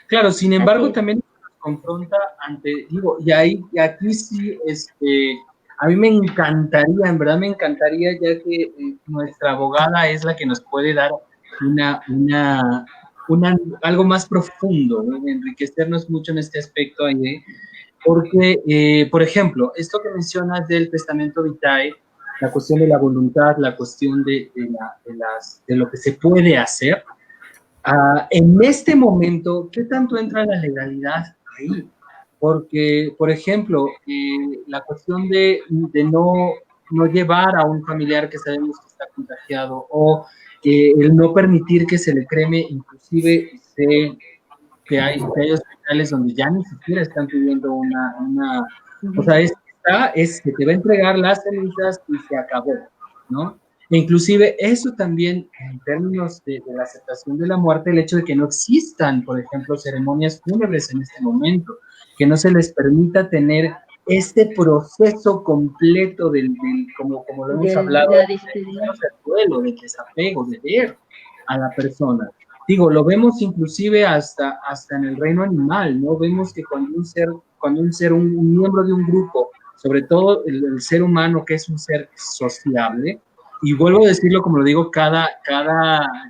Claro, sin embargo, también nos confronta ante, digo, y aquí sí, a mí me encantaría, en verdad me encantaría, ya que nuestra abogada es la que nos puede dar algo más profundo, ¿no? Enriquecernos mucho en este aspecto, porque, por ejemplo, esto que mencionas del testamento vitae, la cuestión de la voluntad, la cuestión de lo que se puede hacer, en este momento, ¿qué tanto entra la legalidad ahí? Porque, por ejemplo, la cuestión de no llevar a un familiar que sabemos que está contagiado, o el no permitir que se le creme, inclusive sé que hay hospitales donde ya ni siquiera están pidiendo o sea, es que te va a entregar las cenizas y se acabó, ¿no? E inclusive eso también, en términos de la aceptación de la muerte, el hecho de que no existan, por ejemplo, ceremonias fúnebres en este momento, que no se les permita tener este proceso completo como lo hemos hablado, del duelo, del desapego, de ver a la persona. Digo, lo vemos inclusive hasta en el reino animal, ¿no? Vemos que cuando un miembro de un grupo, sobre todo el ser humano, que es un ser sociable, y vuelvo a decirlo como lo digo cada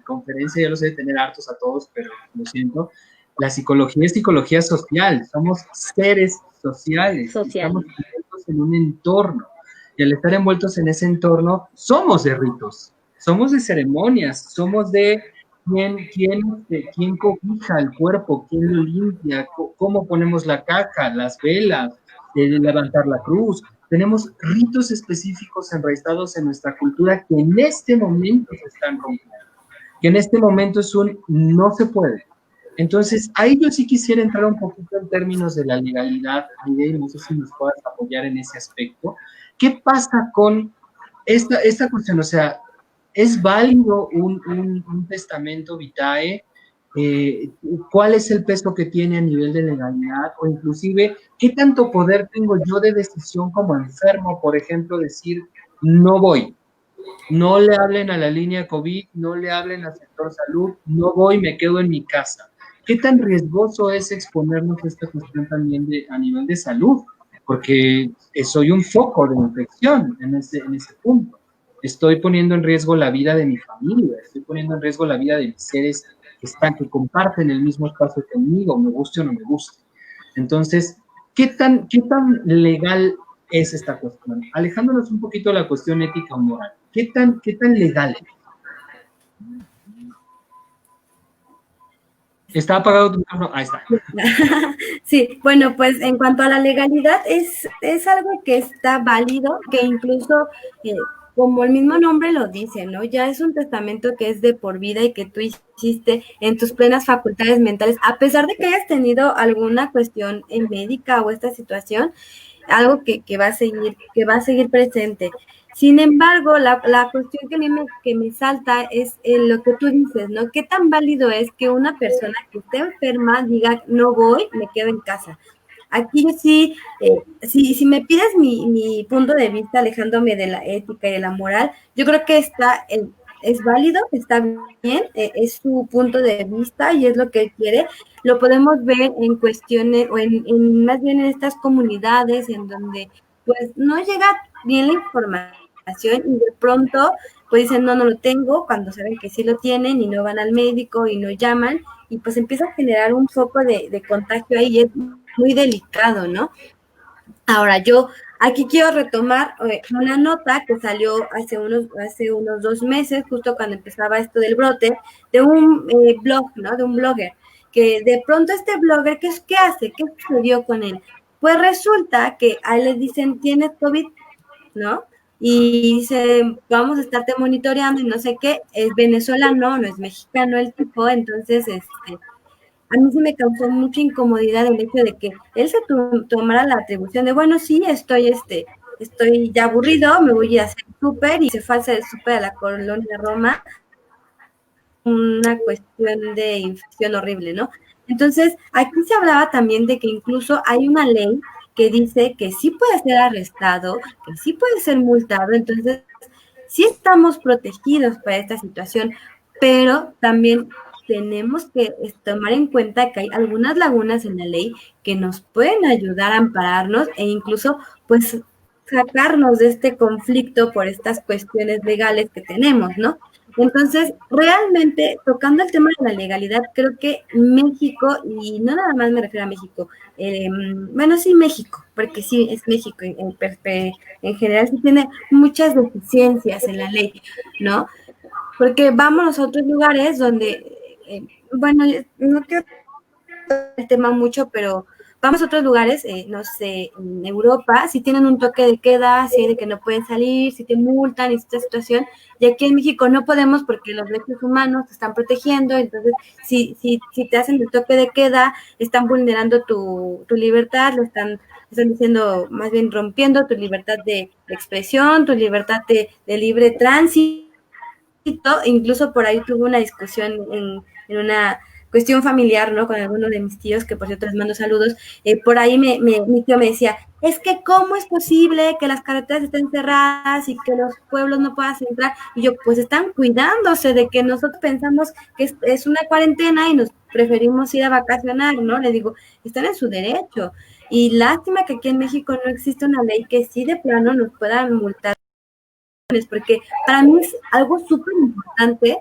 conferencia, ya lo sé de tener hartos a todos, pero lo siento, la psicología es psicología social, somos seres sociales. Estamos envueltos en un entorno, y al estar envueltos en ese entorno, somos de ritos, somos de ceremonias, somos de quién cobija el cuerpo, quién lo limpia, cómo ponemos la caja, las velas, levantar la cruz. Tenemos ritos específicos enraizados en nuestra cultura que en este momento se están rompiendo, que en este momento no se puede. Entonces, ahí yo sí quisiera entrar un poquito en términos de la legalidad, Aide, no sé si nos puedas apoyar en ese aspecto. ¿Qué pasa con esta cuestión? O sea, ¿es válido un testamento vitae? ¿Cuál es el peso que tiene a nivel de legalidad? O inclusive, ¿qué tanto poder tengo yo de decisión como enfermo? Por ejemplo, decir, no voy, no le hablen a la línea COVID, no le hablen al sector salud, no voy, me quedo en mi casa. ¿Qué tan riesgoso es exponernos a esta cuestión también a nivel de salud? Porque soy un foco de infección en ese punto. Estoy poniendo en riesgo la vida de mi familia, estoy poniendo en riesgo la vida de mis seres que comparten el mismo espacio conmigo, me guste o no me guste. Entonces, ¿qué tan legal es esta cuestión? Alejándonos un poquito de la cuestión ética o moral, ¿qué tan legal es? Está apagado tu micrófono. Ahí está. Sí, bueno, pues en cuanto a la legalidad, es algo que está válido, que incluso, como el mismo nombre lo dice, ¿no? Ya es un testamento que es de por vida y que tú hiciste en tus plenas facultades mentales, a pesar de que hayas tenido alguna cuestión médica o esta situación, algo que va a seguir presente. Sin embargo, la cuestión que me salta es lo que tú dices, ¿no? ¿Qué tan válido es que una persona que esté enferma diga, no voy, me quedo en casa? Aquí sí, si me pides mi punto de vista, alejándome de la ética y de la moral, yo creo que es válido, está bien, es su punto de vista y es lo que él quiere. Lo podemos ver en cuestiones, o más bien en estas comunidades en donde pues no llega bien la información y de pronto pues dicen, no lo tengo, cuando saben que sí lo tienen y no van al médico y no llaman, y pues empieza a generar un foco de contagio ahí y es muy delicado, ¿no? Ahora, yo aquí quiero retomar una nota que salió hace unos 2 meses, justo cuando empezaba esto del brote, de un blog, ¿no? De un blogger, que de pronto este blogger, ¿qué hace? ¿Qué sucedió con él? Pues resulta que a él le dicen, tienes COVID, ¿no? Y dice, vamos a estarte monitoreando y no sé qué, es venezolano, no es mexicano el tipo, entonces, a mí sí me causó mucha incomodidad el hecho de que él se tomara la atribución de, bueno, sí, estoy ya aburrido, me voy a ir a hacer súper, y se fue a hacer súper a la colonia Roma, una cuestión de infección horrible, ¿no? Entonces, aquí se hablaba también de que incluso hay una ley que dice que sí puede ser arrestado, que sí puede ser multado, entonces sí estamos protegidos para esta situación, pero también tenemos que tomar en cuenta que hay algunas lagunas en la ley que nos pueden ayudar a ampararnos e incluso pues sacarnos de este conflicto por estas cuestiones legales que tenemos, ¿no? Entonces, realmente, tocando el tema de la legalidad, creo que México, y no nada más me refiero a México, bueno, sí México, porque sí es México en general, sí tiene muchas deficiencias en la ley, ¿no? Porque vamos a otros lugares donde, bueno, no quiero el tema mucho, pero vamos a otros lugares, no sé, en Europa, si tienen un toque de queda, si hay de que no pueden salir, si te multan, y esta situación, y aquí en México no podemos porque los derechos humanos te están protegiendo, entonces si te hacen el toque de queda, están vulnerando tu libertad, están diciendo, más bien rompiendo tu libertad de expresión, tu libertad de libre tránsito. Incluso por ahí tuve una discusión en una cuestión familiar, ¿no? Con alguno de mis tíos, que por cierto les mando saludos. Por ahí mi tío me decía, es que cómo es posible que las carreteras estén cerradas y que los pueblos no puedan entrar. Y yo, pues están cuidándose de que nosotros pensamos que es una cuarentena y nos preferimos ir a vacacionar, ¿no? Le digo, están en su derecho. Y lástima que aquí en México no existe una ley que sí de plano nos puedan multar, porque para mí es algo súper importante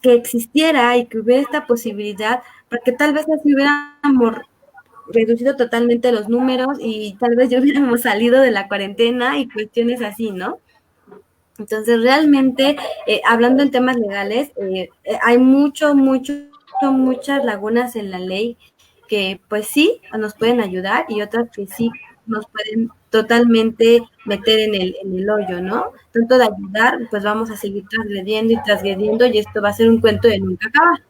que existiera y que hubiera esta posibilidad, porque tal vez así hubiéramos reducido totalmente los números y tal vez ya hubiéramos salido de la cuarentena y cuestiones así, ¿no? Entonces, realmente, hablando en temas legales, hay muchas lagunas en la ley que pues sí nos pueden ayudar y otras que sí nos pueden totalmente meter en el hoyo, ¿no? Tanto de ayudar, pues vamos a seguir transgrediendo y esto va a ser un cuento de nunca acabar.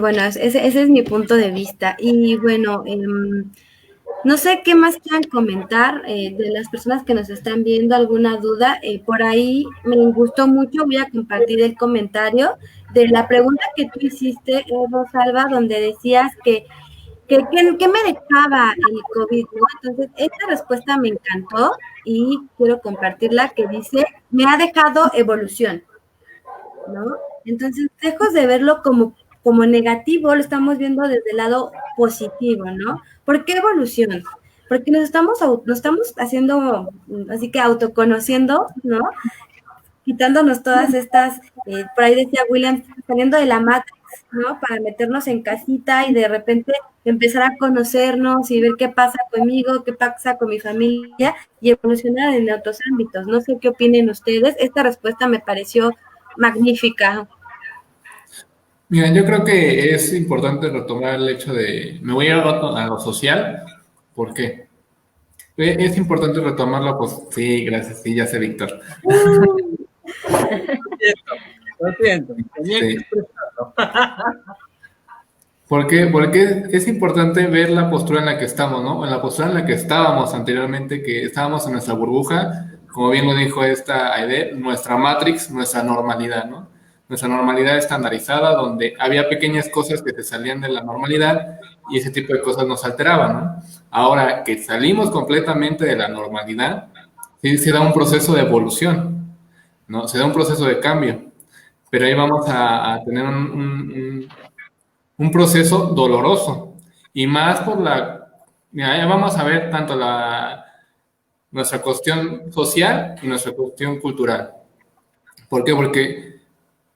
Bueno, ese es mi punto de vista. Y bueno, no sé qué más quieran comentar de las personas que nos están viendo, alguna duda. Por ahí me gustó mucho, voy a compartir el comentario de la pregunta que tú hiciste, Rosalba, donde decías ¿qué me dejaba el COVID, ¿no? Entonces, esta respuesta me encantó y quiero compartirla, que dice, me ha dejado evolución, ¿no? Entonces, lejos de verlo como negativo, lo estamos viendo desde el lado positivo, ¿no? ¿Por qué evolución? Porque nos estamos haciendo, así que autoconociendo, ¿no? Quitándonos todas estas, por ahí decía William, saliendo de la Matrix, ¿no? Para meternos en casita y de repente empezar a conocernos y ver qué pasa conmigo, qué pasa con mi familia y evolucionar en otros ámbitos. No sé qué opinen ustedes. Esta respuesta me pareció magnífica. Mira, yo creo que es importante retomar el hecho de, me voy a ir a lo social, ¿por qué? Es importante retomarlo, pues sí, gracias, sí, ya sé, Víctor. Lo siento, tenía que Sí. expresarlo. ¿Por qué? Porque es importante ver la postura en la que estamos, ¿no? En la postura en la que estábamos anteriormente, que estábamos en nuestra burbuja, como bien lo dijo esta Aide, nuestra matrix, nuestra normalidad, ¿no? Nuestra normalidad estandarizada, donde había pequeñas cosas que te salían de la normalidad y ese tipo de cosas nos alteraban, ¿no? Ahora que salimos completamente de la normalidad, sí se da un proceso de evolución, ¿no? Se da un proceso de cambio, pero ahí vamos a tener un proceso doloroso y más por mira, ya vamos a ver tanto nuestra cuestión social y nuestra cuestión cultural. ¿Por qué? Porque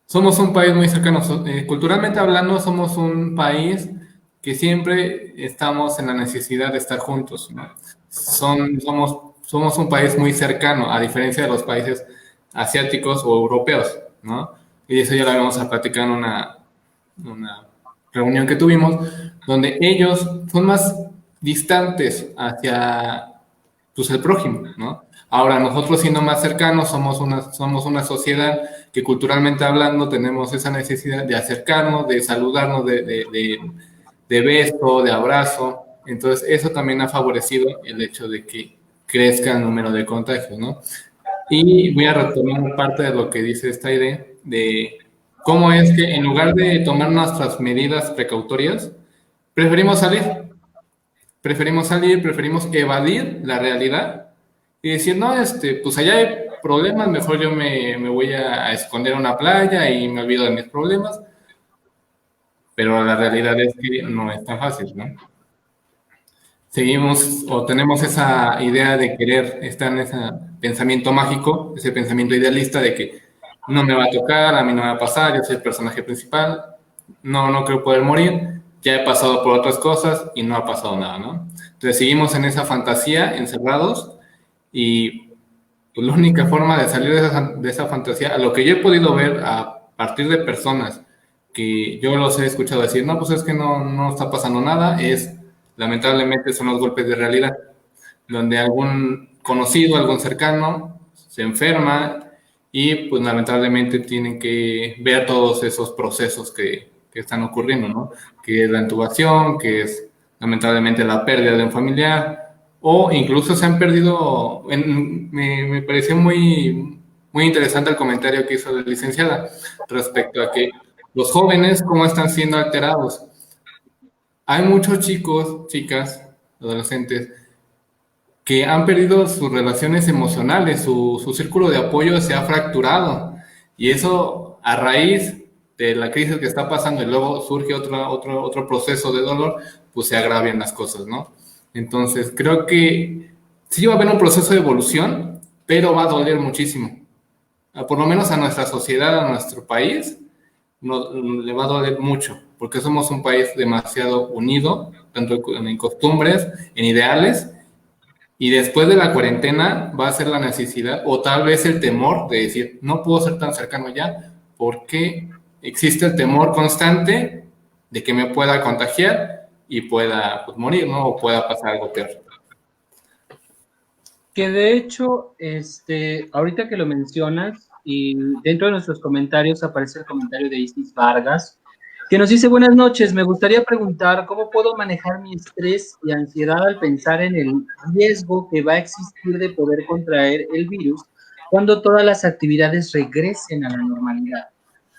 somos un país muy cercano, culturalmente hablando somos un país que siempre estamos en la necesidad de estar juntos, ¿no? Somos un país muy cercano, a diferencia de los países asiáticos o europeos, ¿no? Y eso ya lo vamos a platicar en una reunión que tuvimos, donde ellos son más distantes hacia pues, el prójimo, ¿no? Ahora, nosotros siendo más cercanos, somos una sociedad que culturalmente hablando tenemos esa necesidad de acercarnos, de saludarnos, de beso, de abrazo. Entonces, eso también ha favorecido el hecho de que crezca el número de contagios, ¿no? Y voy a retomar parte de lo que dice esta idea de cómo es que en lugar de tomar nuestras medidas precautorias, preferimos salir, preferimos evadir la realidad y decir, no, pues allá hay problemas, mejor yo me voy a esconder a una playa y me olvido de mis problemas, pero la realidad es que no es tan fácil, ¿no? Seguimos o tenemos esa idea de querer estar en ese pensamiento mágico, ese pensamiento idealista de que no me va a tocar, a mí no me va a pasar, yo soy el personaje principal, no creo poder morir, ya he pasado por otras cosas y no ha pasado nada, ¿no? Entonces seguimos en esa fantasía, encerrados, y pues, la única forma de salir de esa fantasía, a lo que yo he podido ver a partir de personas que yo los he escuchado decir, no, pues es que no está pasando nada, lamentablemente son los golpes de realidad, donde algún conocido, algún cercano se enferma y pues lamentablemente tienen que ver todos esos procesos que están ocurriendo, ¿no? Que es la intubación, que es lamentablemente la pérdida de un familiar, o incluso se han perdido, me pareció muy interesante el comentario que hizo la licenciada respecto a que los jóvenes cómo están siendo alterados. Hay muchos chicos, chicas, adolescentes, que han perdido sus relaciones emocionales, su círculo de apoyo se ha fracturado. Y eso a raíz de la crisis que está pasando y luego surge otro proceso de dolor, pues se agravian las cosas, ¿no? Entonces, creo que sí va a haber un proceso de evolución, pero va a doler muchísimo. Por lo menos a nuestra sociedad, a nuestro país, le va a doler mucho, porque somos un país demasiado unido, tanto en costumbres, en ideales, y después de la cuarentena va a ser la necesidad o tal vez el temor de decir, no puedo ser tan cercano ya, porque existe el temor constante de que me pueda contagiar y pueda pues, morir, ¿no? O pueda pasar algo peor. Que de hecho, ahorita que lo mencionas, y dentro de nuestros comentarios aparece el comentario de Isis Vargas, que nos dice, buenas noches, me gustaría preguntar cómo puedo manejar mi estrés y ansiedad al pensar en el riesgo que va a existir de poder contraer el virus cuando todas las actividades regresen a la normalidad.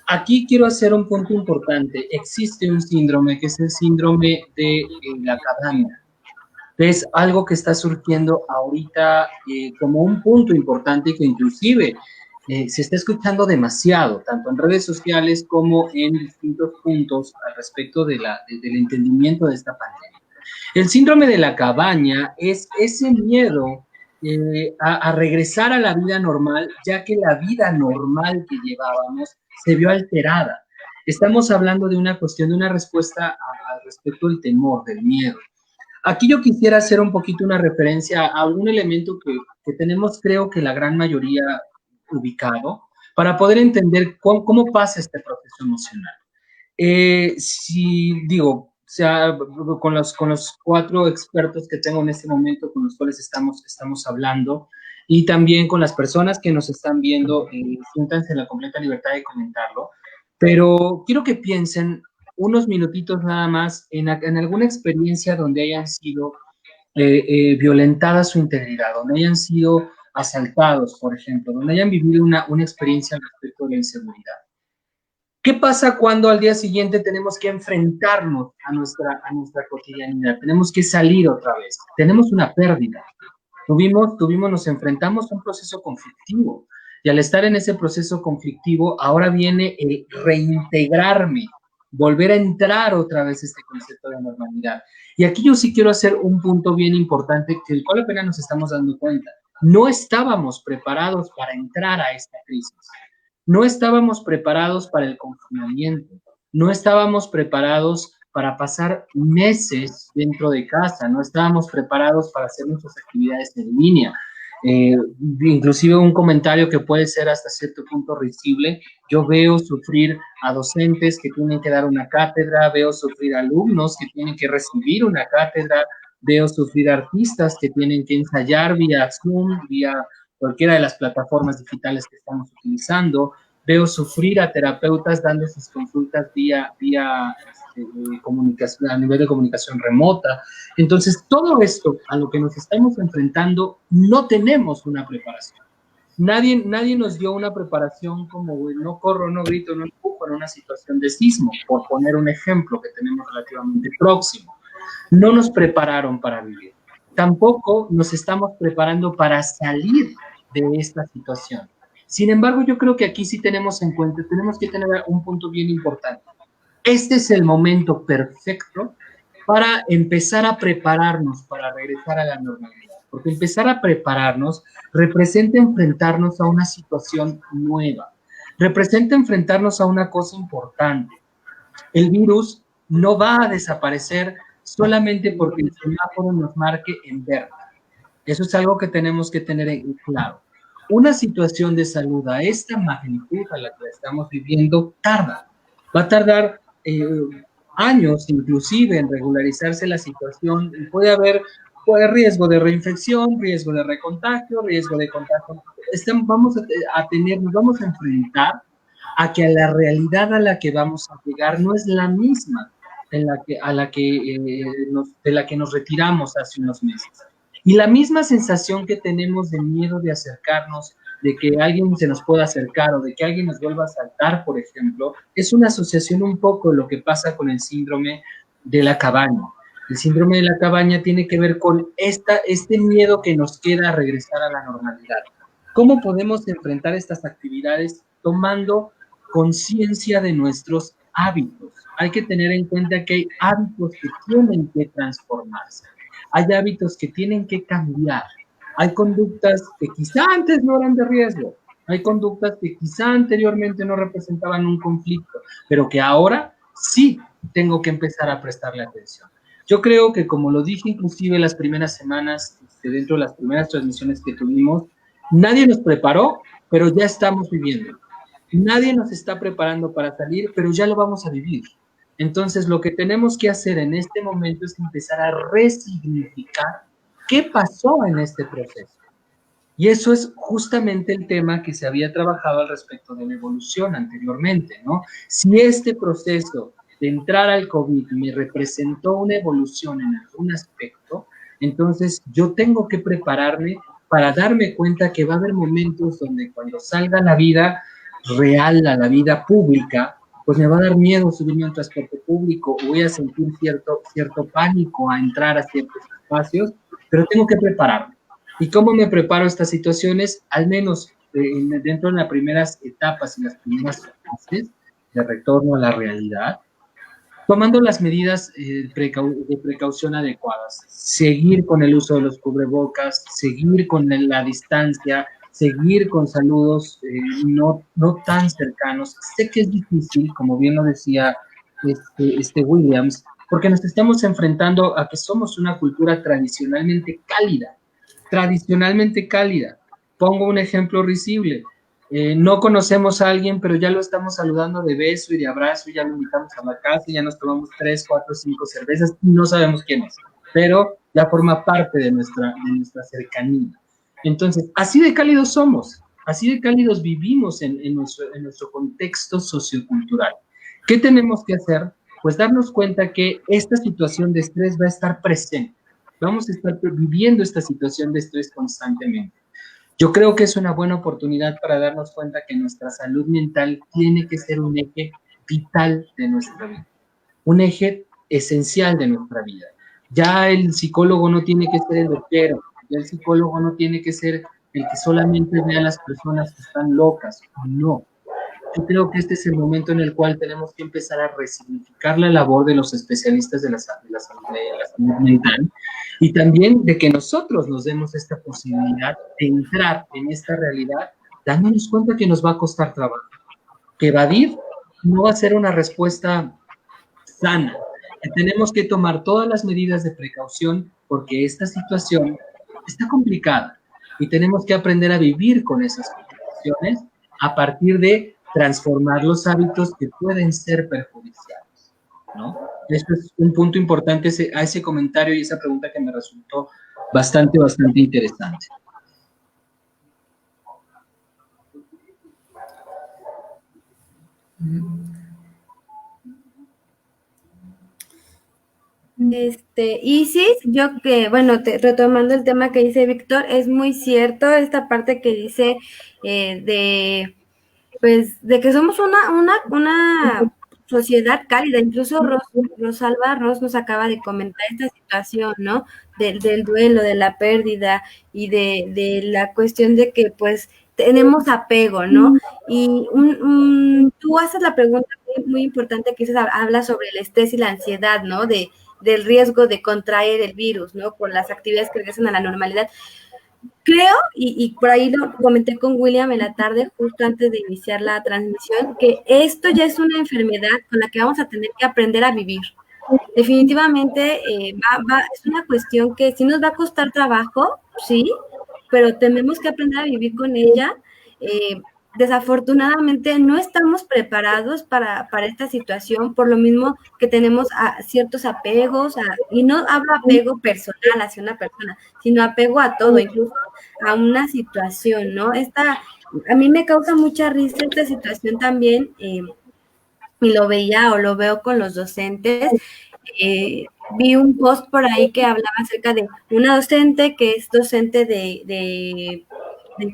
Aquí quiero hacer un punto importante. Existe un síndrome que es el síndrome de la cabaña. Es algo que está surgiendo ahorita como un punto importante y que inclusive se está escuchando demasiado, tanto en redes sociales como en distintos puntos al respecto del entendimiento de esta pandemia. El síndrome de la cabaña es ese miedo a regresar a la vida normal, ya que la vida normal que llevábamos se vio alterada. estamos hablando de una cuestión, de una respuesta al respecto del temor, del miedo. Aquí yo quisiera hacer un poquito una referencia a algún elemento que tenemos, creo que la gran mayoría ubicado, para poder entender cómo pasa este proceso emocional. Si digo, o sea, con los 4 expertos que tengo en este momento, con los cuales estamos hablando, y también con las personas que nos están viendo, siéntanse en la completa libertad de comentarlo, pero quiero que piensen unos minutitos nada más en alguna experiencia donde hayan sido violentada su integridad, donde hayan sido asaltados, por ejemplo, donde hayan vivido una experiencia al respecto de la inseguridad. ¿Qué pasa cuando al día siguiente tenemos que enfrentarnos a nuestra cotidianidad? Tenemos que salir otra vez. Tenemos una pérdida. Nos enfrentamos a un proceso conflictivo. Y al estar en ese proceso conflictivo, ahora viene el reintegrarme, volver a entrar otra vez este concepto de normalidad. Y aquí yo sí quiero hacer un punto bien importante, del cual apenas nos estamos dando cuenta. No estábamos preparados para entrar a esta crisis. No estábamos preparados para el confinamiento, no estábamos preparados para pasar meses dentro de casa, no estábamos preparados para hacer nuestras actividades en línea. Inclusive un comentario que puede ser hasta cierto punto risible, yo veo sufrir a docentes que tienen que dar una cátedra, veo sufrir alumnos que tienen que recibir una cátedra, veo sufrir artistas que tienen que ensayar vía Zoom, vía cualquiera de las plataformas digitales que estamos utilizando, veo sufrir a terapeutas dando sus consultas vía comunicación, a nivel de comunicación remota. Entonces, todo esto a lo que nos estamos enfrentando, no tenemos una preparación. Nadie nos dio una preparación como no corro, no grito, no empujo en una situación de sismo, por poner un ejemplo que tenemos relativamente próximo. No nos prepararon para vivir. Tampoco nos estamos preparando para salir de esta situación. Sin embargo, yo creo que aquí sí tenemos en cuenta, tenemos que tener un punto bien importante. Este es el momento perfecto para empezar a prepararnos para regresar a la normalidad. Porque empezar a prepararnos representa enfrentarnos a una situación nueva. Representa enfrentarnos a una cosa importante. El virus no va a desaparecer solamente porque el semáforo nos marque en verde. Eso es algo que tenemos que tener en claro. Una situación de salud a esta magnitud a la que estamos viviendo tarda. Va a tardar años inclusive en regularizarse la situación. Puede haber riesgo de reinfección, riesgo de recontagio, riesgo de contagio. Nos vamos a enfrentar a que la realidad a la que vamos a llegar no es la misma de la que nos retiramos hace unos meses. Y la misma sensación que tenemos de miedo de acercarnos, de que alguien se nos pueda acercar o de que alguien nos vuelva a asaltar, por ejemplo, es una asociación un poco de lo que pasa con el síndrome de la cabaña. El síndrome de la cabaña tiene que ver con este miedo que nos queda a regresar a la normalidad. ¿Cómo podemos enfrentar estas actividades tomando conciencia de nuestros hábitos? Hay que tener en cuenta que hay hábitos que tienen que transformarse. Hay hábitos que tienen que cambiar. Hay conductas que quizá antes no eran de riesgo. Hay conductas que quizá anteriormente no representaban un conflicto, pero que ahora sí tengo que empezar a prestarle atención. Yo creo que, como lo dije inclusive las primeras semanas, dentro de las primeras transmisiones que tuvimos, nadie nos preparó, pero ya estamos viviendo. Nadie nos está preparando para salir, pero ya lo vamos a vivir. Entonces, lo que tenemos que hacer en este momento es empezar a resignificar qué pasó en este proceso. Y eso es justamente el tema que se había trabajado al respecto de la evolución anteriormente, ¿no? Si este proceso de entrar al COVID me representó una evolución en algún aspecto, entonces yo tengo que prepararme para darme cuenta que va a haber momentos donde cuando salga a la vida real, a la vida pública, pues me va a dar miedo subirme a un transporte público, voy a sentir cierto pánico a entrar a ciertos espacios, pero tengo que prepararme. ¿Y cómo me preparo a estas situaciones? Al menos dentro de las primeras etapas y las primeras fases de retorno a la realidad, tomando las medidas de precaución adecuadas, seguir con el uso de los cubrebocas, seguir con la distancia, seguir con saludos no tan cercanos. Sé que es difícil, como bien lo decía Williams, porque nos estamos enfrentando a que somos una cultura tradicionalmente cálida. Pongo un ejemplo risible. No conocemos a alguien, pero ya lo estamos saludando de beso y de abrazo, ya lo invitamos a la casa, ya nos tomamos 3, 4, 5 cervezas, y no sabemos quién es, pero ya forma parte de nuestra cercanía. Entonces, así de cálidos somos, así de cálidos vivimos en nuestro contexto sociocultural. ¿Qué tenemos que hacer? Pues darnos cuenta que esta situación de estrés va a estar presente. Vamos a estar viviendo esta situación de estrés constantemente. Yo creo que es una buena oportunidad para darnos cuenta que nuestra salud mental tiene que ser un eje vital de nuestra vida, un eje esencial de nuestra vida. Ya el psicólogo no tiene que ser el doctor, ya el psicólogo no tiene que ser el que solamente ve a las personas que están locas, no. Yo creo que este es el momento en el cual tenemos que empezar a resignificar la labor de los especialistas de la salud mental y también de que nosotros nos demos esta posibilidad de entrar en esta realidad dándonos cuenta que nos va a costar trabajo, que evadir no va a ser una respuesta sana, que tenemos que tomar todas las medidas de precaución porque esta situación está complicada y tenemos que aprender a vivir con esas complicaciones a partir de transformar los hábitos que pueden ser perjudiciales, ¿no? Esto es un punto importante a ese comentario y esa pregunta que me resultó bastante interesante. Isis, yo que, bueno, retomando el tema que dice Víctor, es muy cierto esta parte que dice de que somos una sociedad cálida. Incluso Rosalba Ross nos acaba de comentar esta situación, ¿no? Del duelo, de la pérdida y de la cuestión de que pues tenemos apego, ¿no? Y tú haces la pregunta muy importante que habla sobre el estrés y la ansiedad, ¿no? Del riesgo de contraer el virus, ¿no? Por las actividades que regresan a la normalidad. Creo, y por ahí lo comenté con William en la tarde, justo antes de iniciar la transmisión, que esto ya es una enfermedad con la que vamos a tener que aprender a vivir. Definitivamente es una cuestión que sí nos va a costar trabajo, sí, pero tenemos que aprender a vivir con ella. Desafortunadamente no estamos preparados para esta situación, por lo mismo que tenemos ciertos apegos, y no hablo apego personal hacia una persona, sino apego a todo, incluso a una situación, ¿no? A mí me causa mucha risa esta situación también, y lo veía o lo veo con los docentes. Vi un post por ahí que hablaba acerca de una docente que es docente de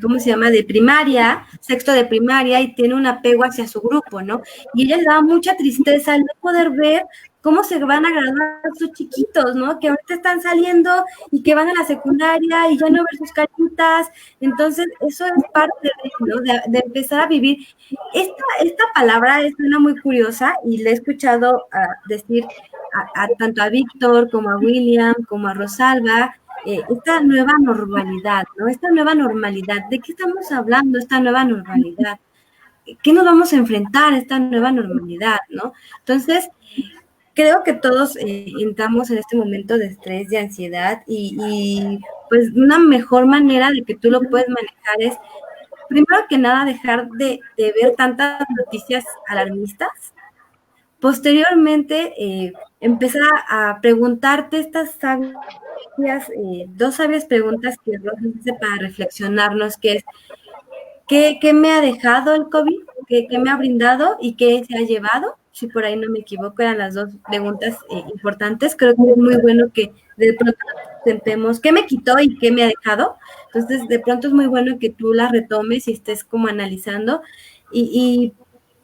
¿cómo se llama?, de primaria, sexto de primaria, y tiene un apego hacia su grupo, ¿no? Y ella le daba mucha tristeza al no poder ver cómo se van a graduar sus chiquitos, ¿no? Que ahorita están saliendo y que van a la secundaria y ya no ver sus caritas. Entonces, eso es parte ¿no? de empezar a vivir. Esta palabra suena muy curiosa y le he escuchado decir tanto a Víctor como a William, como a Rosalba, esta nueva normalidad, ¿no? Esta nueva normalidad, ¿de qué estamos hablando? Esta nueva normalidad, ¿qué nos vamos a enfrentar a esta nueva normalidad, ¿no? Entonces, creo que todos entramos en este momento de estrés, de ansiedad, y pues una mejor manera de que tú lo puedes manejar es, primero que nada, dejar de ver tantas noticias alarmistas. Posteriormente, empezar a preguntarte estas dos sabias preguntas que Ross nos hace para reflexionarnos, que es, ¿qué me ha dejado el COVID? ¿Qué me ha brindado y qué se ha llevado? Si por ahí no me equivoco, eran las dos preguntas importantes. Creo que es muy bueno que de pronto intentemos, ¿qué me quitó y qué me ha dejado? Entonces, de pronto es muy bueno que tú las retomes y estés como analizando y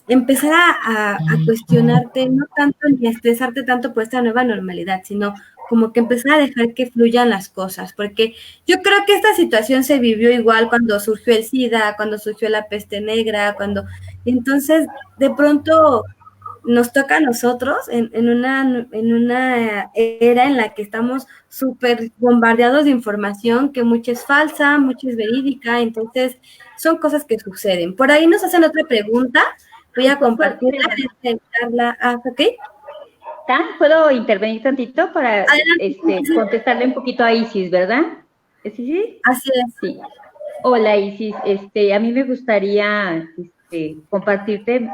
empezar a cuestionarte, no tanto ni a estresarte tanto por esta nueva normalidad, sino como que empezar a dejar que fluyan las cosas, porque yo creo que esta situación se vivió igual cuando surgió el SIDA, cuando surgió la peste negra, entonces de pronto nos toca a nosotros en una era en la que estamos súper bombardeados de información, que mucha es falsa, mucha es verídica, entonces son cosas que suceden. Por ahí nos hacen otra pregunta, voy a compartirla, Carla. ¿Ok? ¿Puedo intervenir tantito para Adelante. contestarle un poquito a Isis, verdad? ¿Sí? Así es. Sí. Hola, Isis. A mí me gustaría compartirte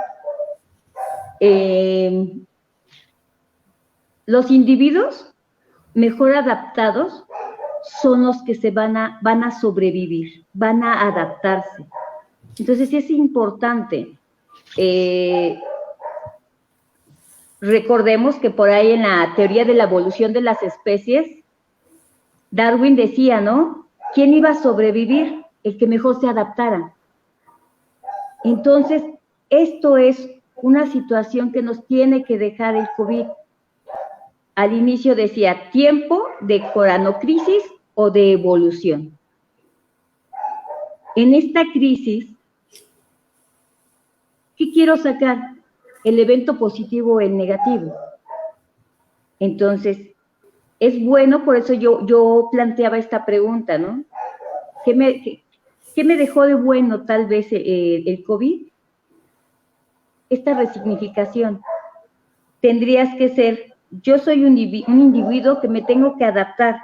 los individuos mejor adaptados son los que van a sobrevivir, van a adaptarse. Entonces, sí es importante. Recordemos que por ahí en la teoría de la evolución de las especies, Darwin decía, ¿no? ¿Quién iba a sobrevivir? El que mejor se adaptara. Entonces, esto es una situación que nos tiene que dejar el COVID. Al inicio decía, tiempo de coronacrisis o de evolución. En esta crisis, ¿qué quiero sacar? El evento positivo o el negativo. Entonces, es bueno, por eso yo planteaba esta pregunta, ¿no? ¿Qué me dejó de bueno tal vez el COVID? Esta resignificación. Tendrías que ser, yo soy un individuo que me tengo que adaptar,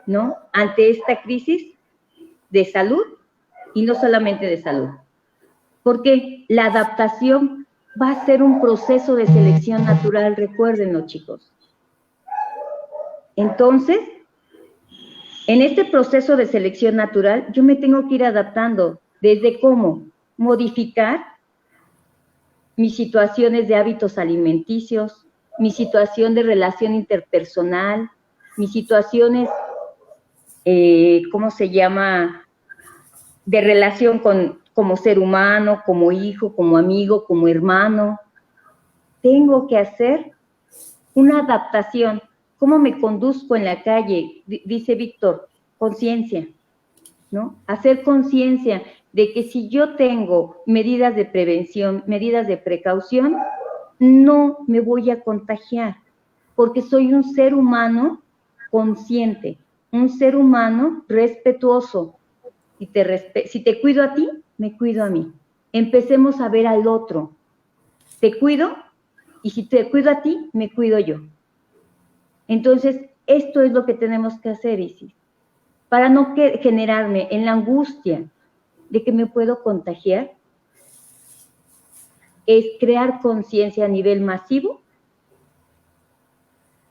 ¿no? Ante esta crisis de salud y no solamente de salud. Porque la adaptación va a ser un proceso de selección natural, recuérdenlo, chicos. Entonces, en este proceso de selección natural, yo me tengo que ir adaptando desde cómo modificar mis situaciones de hábitos alimenticios, mi situación de relación interpersonal, mis situaciones, ¿cómo se llama?, de relación como ser humano, como hijo, como amigo, como hermano. Tengo que hacer una adaptación. ¿Cómo me conduzco en la calle? Dice Víctor, conciencia, ¿no? Hacer conciencia de que si yo tengo medidas de prevención, medidas de precaución, no me voy a contagiar, porque soy un ser humano consciente, un ser humano respetuoso. Si te cuido a ti, me cuido a mí. Empecemos a ver al otro. Te cuido, y si te cuido a ti, me cuido yo. Entonces, esto es lo que tenemos que hacer, Isis, para no generarme en la angustia de que me puedo contagiar, es crear conciencia a nivel masivo,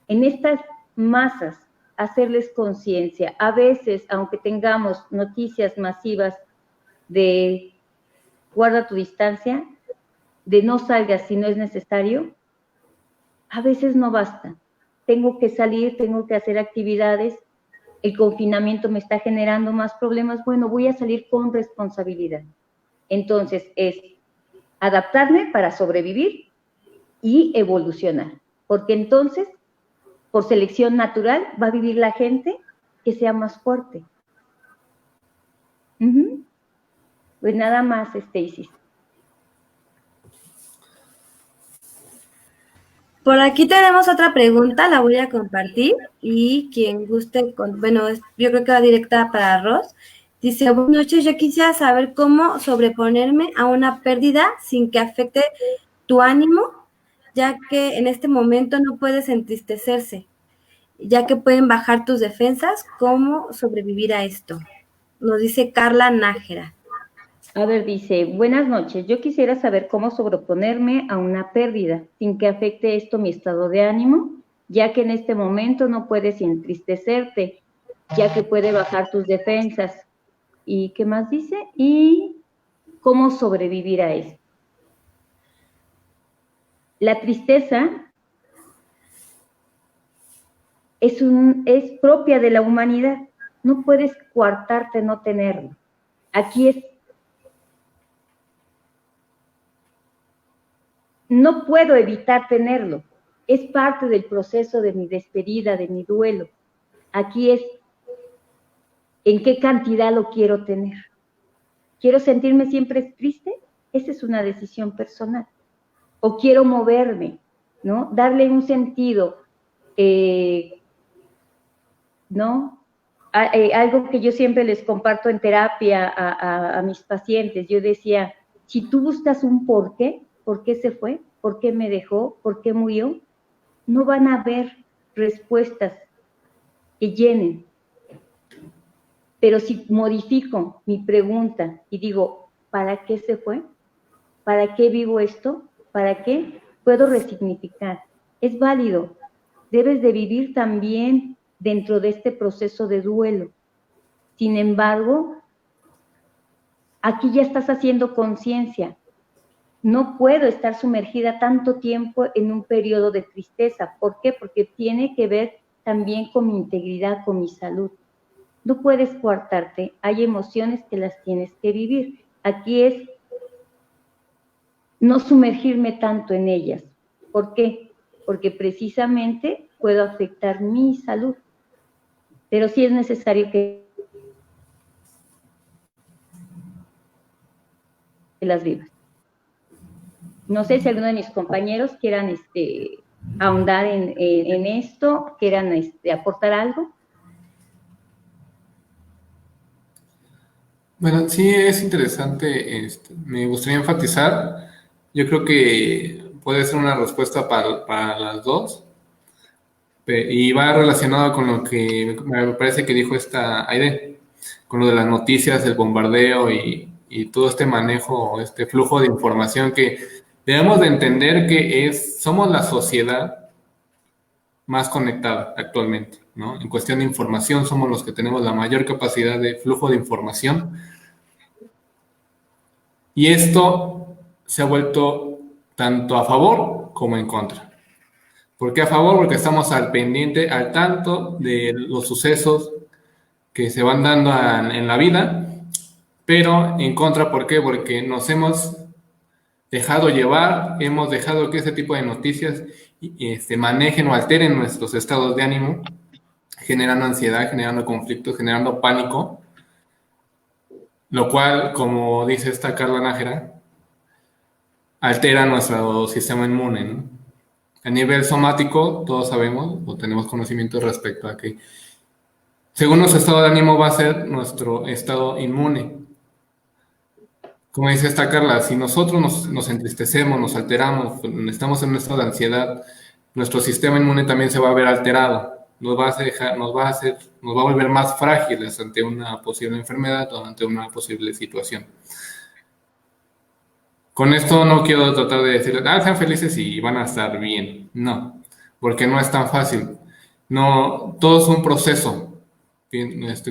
en estas masas, hacerles conciencia. A veces, aunque tengamos noticias masivas de guarda tu distancia, de no salgas si no es necesario, a veces no basta. Tengo que salir, tengo que hacer actividades, el confinamiento me está generando más problemas, bueno, voy a salir con responsabilidad. Entonces, es adaptarme para sobrevivir y evolucionar, porque entonces, por selección natural, va a vivir la gente que sea más fuerte. Pues nada más, Isis. Por aquí tenemos otra pregunta, la voy a compartir y quien guste, yo creo que va directa para Ros. Dice, buenas noches, yo quisiera saber cómo sobreponerme a una pérdida sin que afecte tu ánimo, ya que en este momento no puedes entristecerse, ya que pueden bajar tus defensas. ¿Cómo sobrevivir a esto? Nos dice Carla Nájera. A ver, dice, buenas noches, yo quisiera saber cómo sobreponerme a una pérdida sin que afecte esto mi estado de ánimo, ya que en este momento no puedes entristecerte, ya que puede bajar tus defensas. ¿Y qué más dice? Y cómo sobrevivir a esto. La tristeza es propia de la humanidad. No puedes coartarte no tenerlo. Aquí es, no puedo evitar tenerlo. Es parte del proceso de mi despedida, de mi duelo. Aquí es, ¿en qué cantidad lo quiero tener? ¿Quiero sentirme siempre triste? Esa es una decisión personal. o quiero moverme, ¿no? Darle un sentido, ¿no? Algo que yo siempre les comparto en terapia a mis pacientes, yo decía, si tú buscas un por qué se fue, por qué me dejó, por qué murió, no van a haber respuestas que llenen. Pero si modifico mi pregunta y digo, ¿para qué se fue? ¿Para qué vivo esto? ¿Para qué? Puedo resignificar. Es válido. Debes de vivir también dentro de este proceso de duelo. Sin embargo, aquí ya estás haciendo conciencia. No puedo estar sumergida tanto tiempo en un periodo de tristeza. ¿Por qué? Porque tiene que ver también con mi integridad, con mi salud. No puedes coartarte, hay emociones que las tienes que vivir. Aquí es no sumergirme tanto en ellas. ¿Por qué? Porque precisamente puedo afectar mi salud. Pero sí es necesario que las vivas. No sé si alguno de mis compañeros quieran ahondar en esto, quieran aportar algo. Bueno, sí es interesante, me gustaría enfatizar, yo creo que puede ser una respuesta para las dos, y va relacionado con lo que me parece que dijo esta Aide, con lo de las noticias, el bombardeo y todo este manejo, este flujo de información que debemos de entender que somos la sociedad más conectada actualmente, ¿no? En cuestión de información somos los que tenemos la mayor capacidad de flujo de información. Y esto se ha vuelto tanto a favor como en contra. ¿Por qué a favor? Porque estamos al pendiente, al tanto de los sucesos que se van dando en la vida, pero en contra, ¿por qué? Porque nos hemos dejado llevar, hemos dejado que ese tipo de noticias manejen o alteren nuestros estados de ánimo, generando ansiedad, generando conflictos, generando pánico, lo cual, como dice esta Carla Nájera, altera nuestro sistema inmune, ¿no? A nivel somático, todos sabemos o tenemos conocimiento respecto a que según nuestro estado de ánimo va a ser nuestro estado inmune. Como dice esta Carla, si nosotros nos entristecemos, nos alteramos, estamos en un estado de ansiedad, nuestro sistema inmune también se va a ver alterado. Nos va a volver más frágiles ante una posible enfermedad o ante una posible situación. Con esto no quiero tratar de decir, sean felices y van a estar bien. No, porque no es tan fácil. No, todo es un proceso.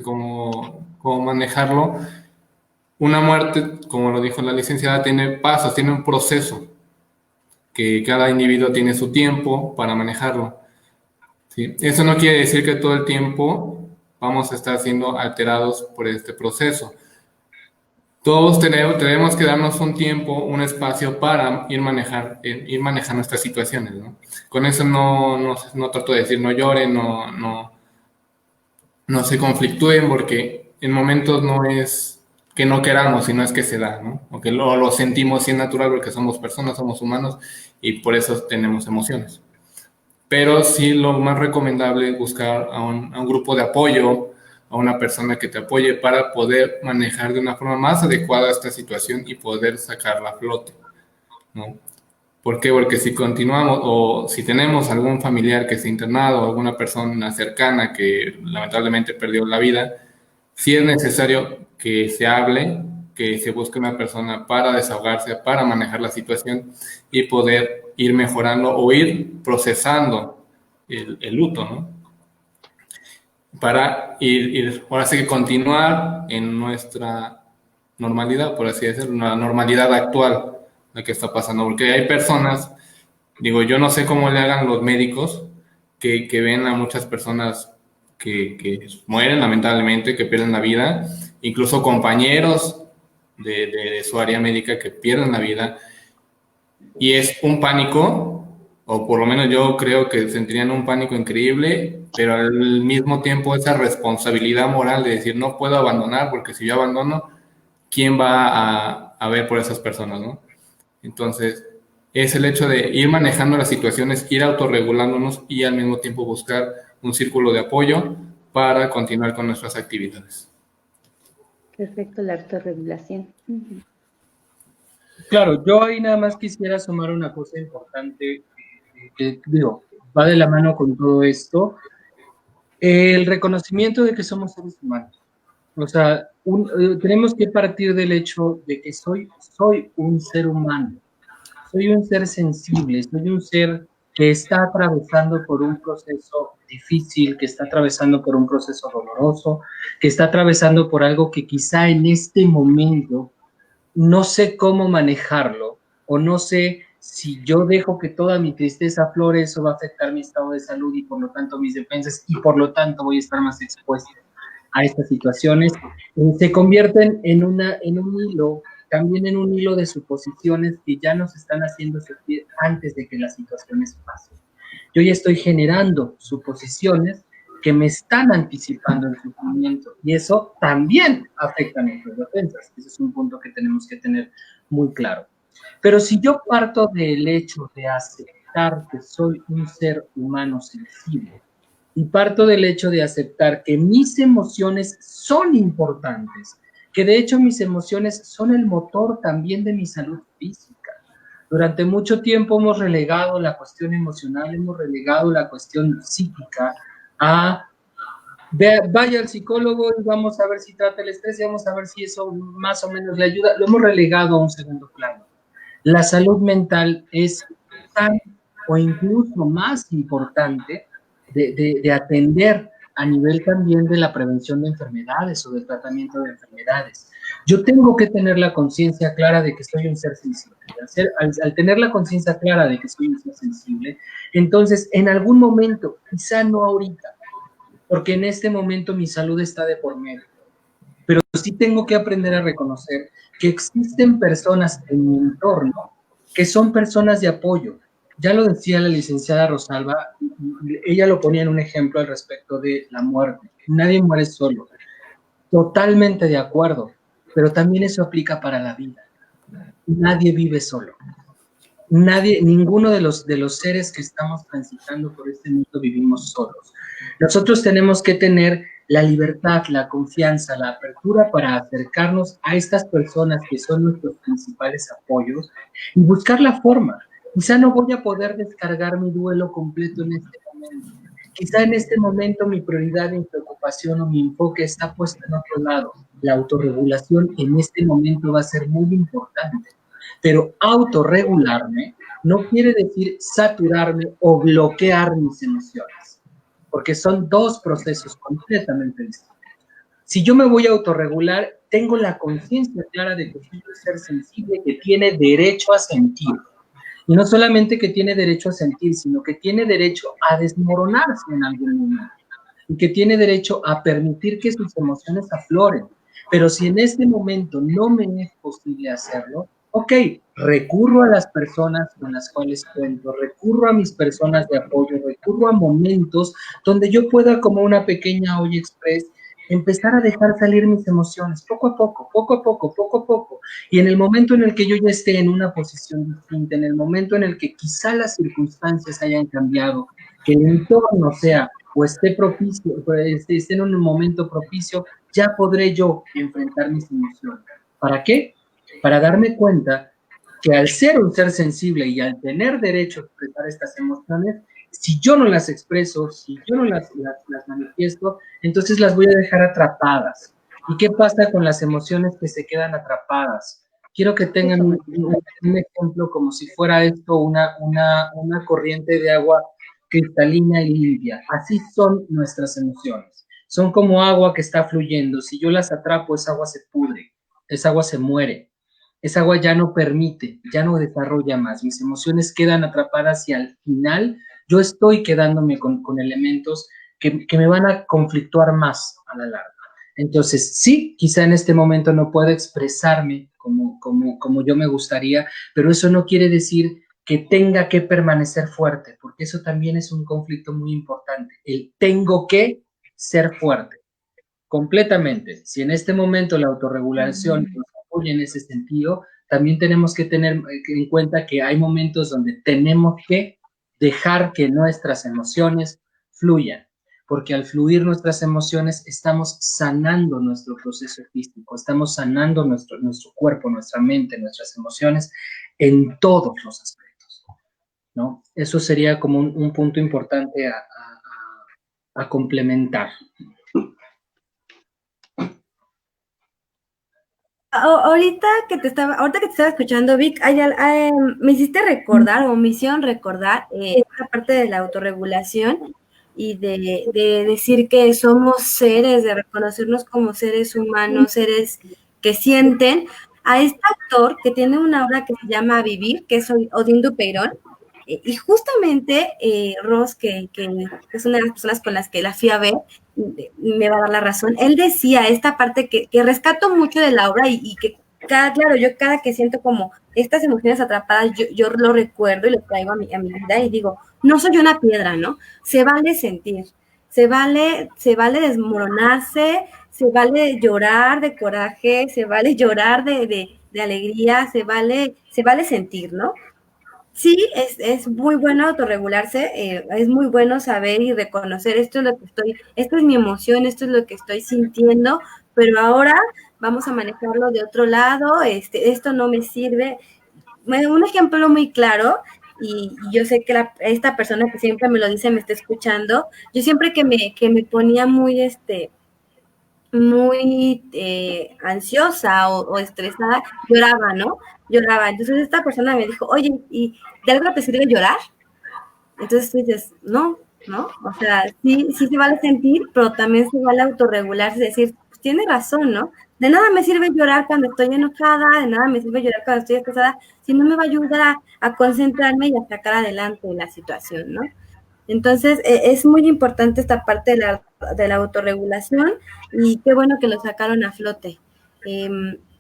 Cómo manejarlo. Una muerte, como lo dijo la licenciada, tiene pasos, tiene un proceso. Que cada individuo tiene su tiempo para manejarlo. ¿Sí? Eso no quiere decir que todo el tiempo vamos a estar siendo alterados por este proceso. Todos tenemos que darnos un tiempo, un espacio para ir manejando estas situaciones, ¿no? Con eso no trato de decir no lloren, no se conflictúen, porque en momentos no es que no queramos, sino es que se da, ¿no? O que lo sentimos y es natural porque somos personas, somos humanos y por eso tenemos emociones. Pero sí lo más recomendable es buscar a un grupo de apoyo, a una persona que te apoye para poder manejar de una forma más adecuada esta situación y poder sacarla a flote, ¿no? ¿Por qué? Porque si continuamos o si tenemos algún familiar que esté internado o alguna persona cercana que lamentablemente perdió la vida, sí es necesario que se hable, que se busque una persona para desahogarse, para manejar la situación y poder ir mejorando o ir procesando el luto, ¿no? Para ahora sí que continuar en nuestra normalidad, por así decirlo, una normalidad actual, la que está pasando, porque hay personas, digo, yo no sé cómo le hagan los médicos que ven a muchas personas que mueren lamentablemente, que pierden la vida, incluso compañeros de su área médica que pierden la vida, y es un pánico, o por lo menos yo creo que sentirían un pánico increíble, pero al mismo tiempo esa responsabilidad moral de decir no puedo abandonar, porque si yo abandono, ¿quién va a ver por esas personas, no? Entonces, es el hecho de ir manejando las situaciones, ir autorregulándonos y al mismo tiempo buscar un círculo de apoyo para continuar con nuestras actividades. Perfecto, la autorregulación. Claro, yo ahí nada más quisiera sumar una cosa importante que digo, va de la mano con todo esto, el reconocimiento de que somos seres humanos. O sea, tenemos que partir del hecho de que soy un ser humano, soy un ser sensible, soy un ser que está atravesando por un proceso difícil, que está atravesando por un proceso doloroso, que está atravesando por algo que quizá en este momento no sé cómo manejarlo, o no sé si yo dejo que toda mi tristeza aflore, eso va a afectar mi estado de salud y por lo tanto mis defensas, y por lo tanto voy a estar más expuesto a estas situaciones. Se convierten en un hilo, también en un hilo de suposiciones que ya nos están haciendo sentir antes de que las situaciones pasen. Yo ya estoy generando suposiciones que me están anticipando el sufrimiento, y eso también afecta a nuestras defensas. Ese es un punto que tenemos que tener muy claro. Pero si yo parto del hecho de aceptar que soy un ser humano sensible, y parto del hecho de aceptar que mis emociones son importantes, que de hecho mis emociones son el motor también de mi salud física. Durante mucho tiempo hemos relegado la cuestión emocional, hemos relegado la cuestión psíquica a vaya al psicólogo y vamos a ver si trata el estrés y vamos a ver si eso más o menos le ayuda. Lo hemos relegado a un segundo plano. La salud mental es tan o incluso más importante de atender a nivel también de la prevención de enfermedades o del tratamiento de enfermedades. Yo tengo que tener la conciencia clara de que soy un ser sensible. Al tener la conciencia clara de que soy un ser sensible, entonces en algún momento, quizá no ahorita, porque en este momento mi salud está de por medio, pero sí tengo que aprender a reconocer que existen personas en mi entorno que son personas de apoyo. Ya lo decía la licenciada Rosalba, ella lo ponía en un ejemplo al respecto de la muerte. Nadie muere solo. Totalmente de acuerdo, pero también eso aplica para la vida. Nadie vive solo. Ninguno de los seres que estamos transitando por este mundo vivimos solos. Nosotros tenemos que tener la libertad, la confianza, la apertura para acercarnos a estas personas que son nuestros principales apoyos y buscar la forma. Quizá no voy a poder descargar mi duelo completo en este momento. Quizá en este momento mi prioridad, mi preocupación o mi enfoque está puesto en otro lado. La autorregulación en este momento va a ser muy importante. Pero autorregularme no quiere decir saturarme o bloquear mis emociones, porque son dos procesos completamente distintos. Si yo me voy a autorregular, tengo la conciencia clara de que soy un ser sensible que tiene derecho a sentir. Y no solamente que tiene derecho a sentir, sino que tiene derecho a desmoronarse en algún momento. Y que tiene derecho a permitir que sus emociones afloren. Pero si en este momento no me es posible hacerlo, ok, recurro a las personas con las cuales cuento, recurro a mis personas de apoyo, recurro a momentos donde yo pueda, como una pequeña olla express, empezar a dejar salir mis emociones, poco a poco, poco a poco, poco a poco. Y en el momento en el que yo ya esté en una posición distinta, en el momento en el que quizá las circunstancias hayan cambiado, que el entorno sea o esté propicio, esté en un momento propicio, ya podré yo enfrentar mis emociones. ¿Para qué? Para darme cuenta que al ser un ser sensible y al tener derecho a expresar estas emociones, si yo no las expreso, si yo no las manifiesto, entonces las voy a dejar atrapadas. ¿Y qué pasa con las emociones que se quedan atrapadas? Quiero que tengan un ejemplo como si fuera esto una corriente de agua cristalina y limpia. Así son nuestras emociones. Son como agua que está fluyendo. Si yo las atrapo, esa agua se pudre, esa agua se muere. Esa agua ya no permite, ya no desarrolla más. Mis emociones quedan atrapadas y al final yo estoy quedándome con elementos que me van a conflictuar más a la larga. Entonces, sí, quizá en este momento no puedo expresarme como yo me gustaría, pero eso no quiere decir que tenga que permanecer fuerte, porque eso también es un conflicto muy importante. El tengo que ser fuerte, completamente. Si en este momento la autorregulación nos apoya en ese sentido, también tenemos que tener en cuenta que hay momentos donde tenemos que dejar que nuestras emociones fluyan, porque al fluir nuestras emociones estamos sanando nuestro proceso físico, estamos sanando nuestro cuerpo, nuestra mente, nuestras emociones en todos los aspectos, ¿no? Eso sería como un punto importante a complementar. Ahorita que te estaba escuchando, Vic, me hiciste recordar o me hicieron recordar esta parte de la autorregulación y de decir que somos seres, de reconocernos como seres humanos, seres que sienten. A este actor que tiene una obra que se llama Vivir, que es Odín Dupeirón, y justamente Ross, que es una de las personas con las que la fui a ver, me va a dar la razón. Él decía esta parte que rescato mucho de la obra y que claro, yo cada que siento como estas emociones atrapadas, yo lo recuerdo y lo traigo a mi vida y digo, no soy una piedra, ¿no? Se vale sentir, se vale desmoronarse, se vale llorar de coraje, se vale llorar de alegría, se vale sentir, ¿no? Sí, es muy bueno autorregularse, es muy bueno saber y reconocer esto es lo que esto es mi emoción, esto es lo que estoy sintiendo, pero ahora vamos a manejarlo de otro lado, esto no me sirve. Bueno, un ejemplo muy claro, y yo sé que esta persona que siempre me lo dice me está escuchando, yo siempre que me ponía muy ansiosa o estresada, lloraba, ¿no? Lloraba. Entonces esta persona me dijo, oye, ¿y de algo te sirve llorar? Entonces tú dices, no, ¿no? O sea, sí se vale sentir, pero también se vale autorregularse, decir, pues tiene razón, ¿no? De nada me sirve llorar cuando estoy enojada, de nada me sirve llorar cuando estoy estresada, si no me va a ayudar a concentrarme y a sacar adelante la situación, ¿no? Entonces, es muy importante esta parte de la autorregulación y qué bueno que lo sacaron a flote.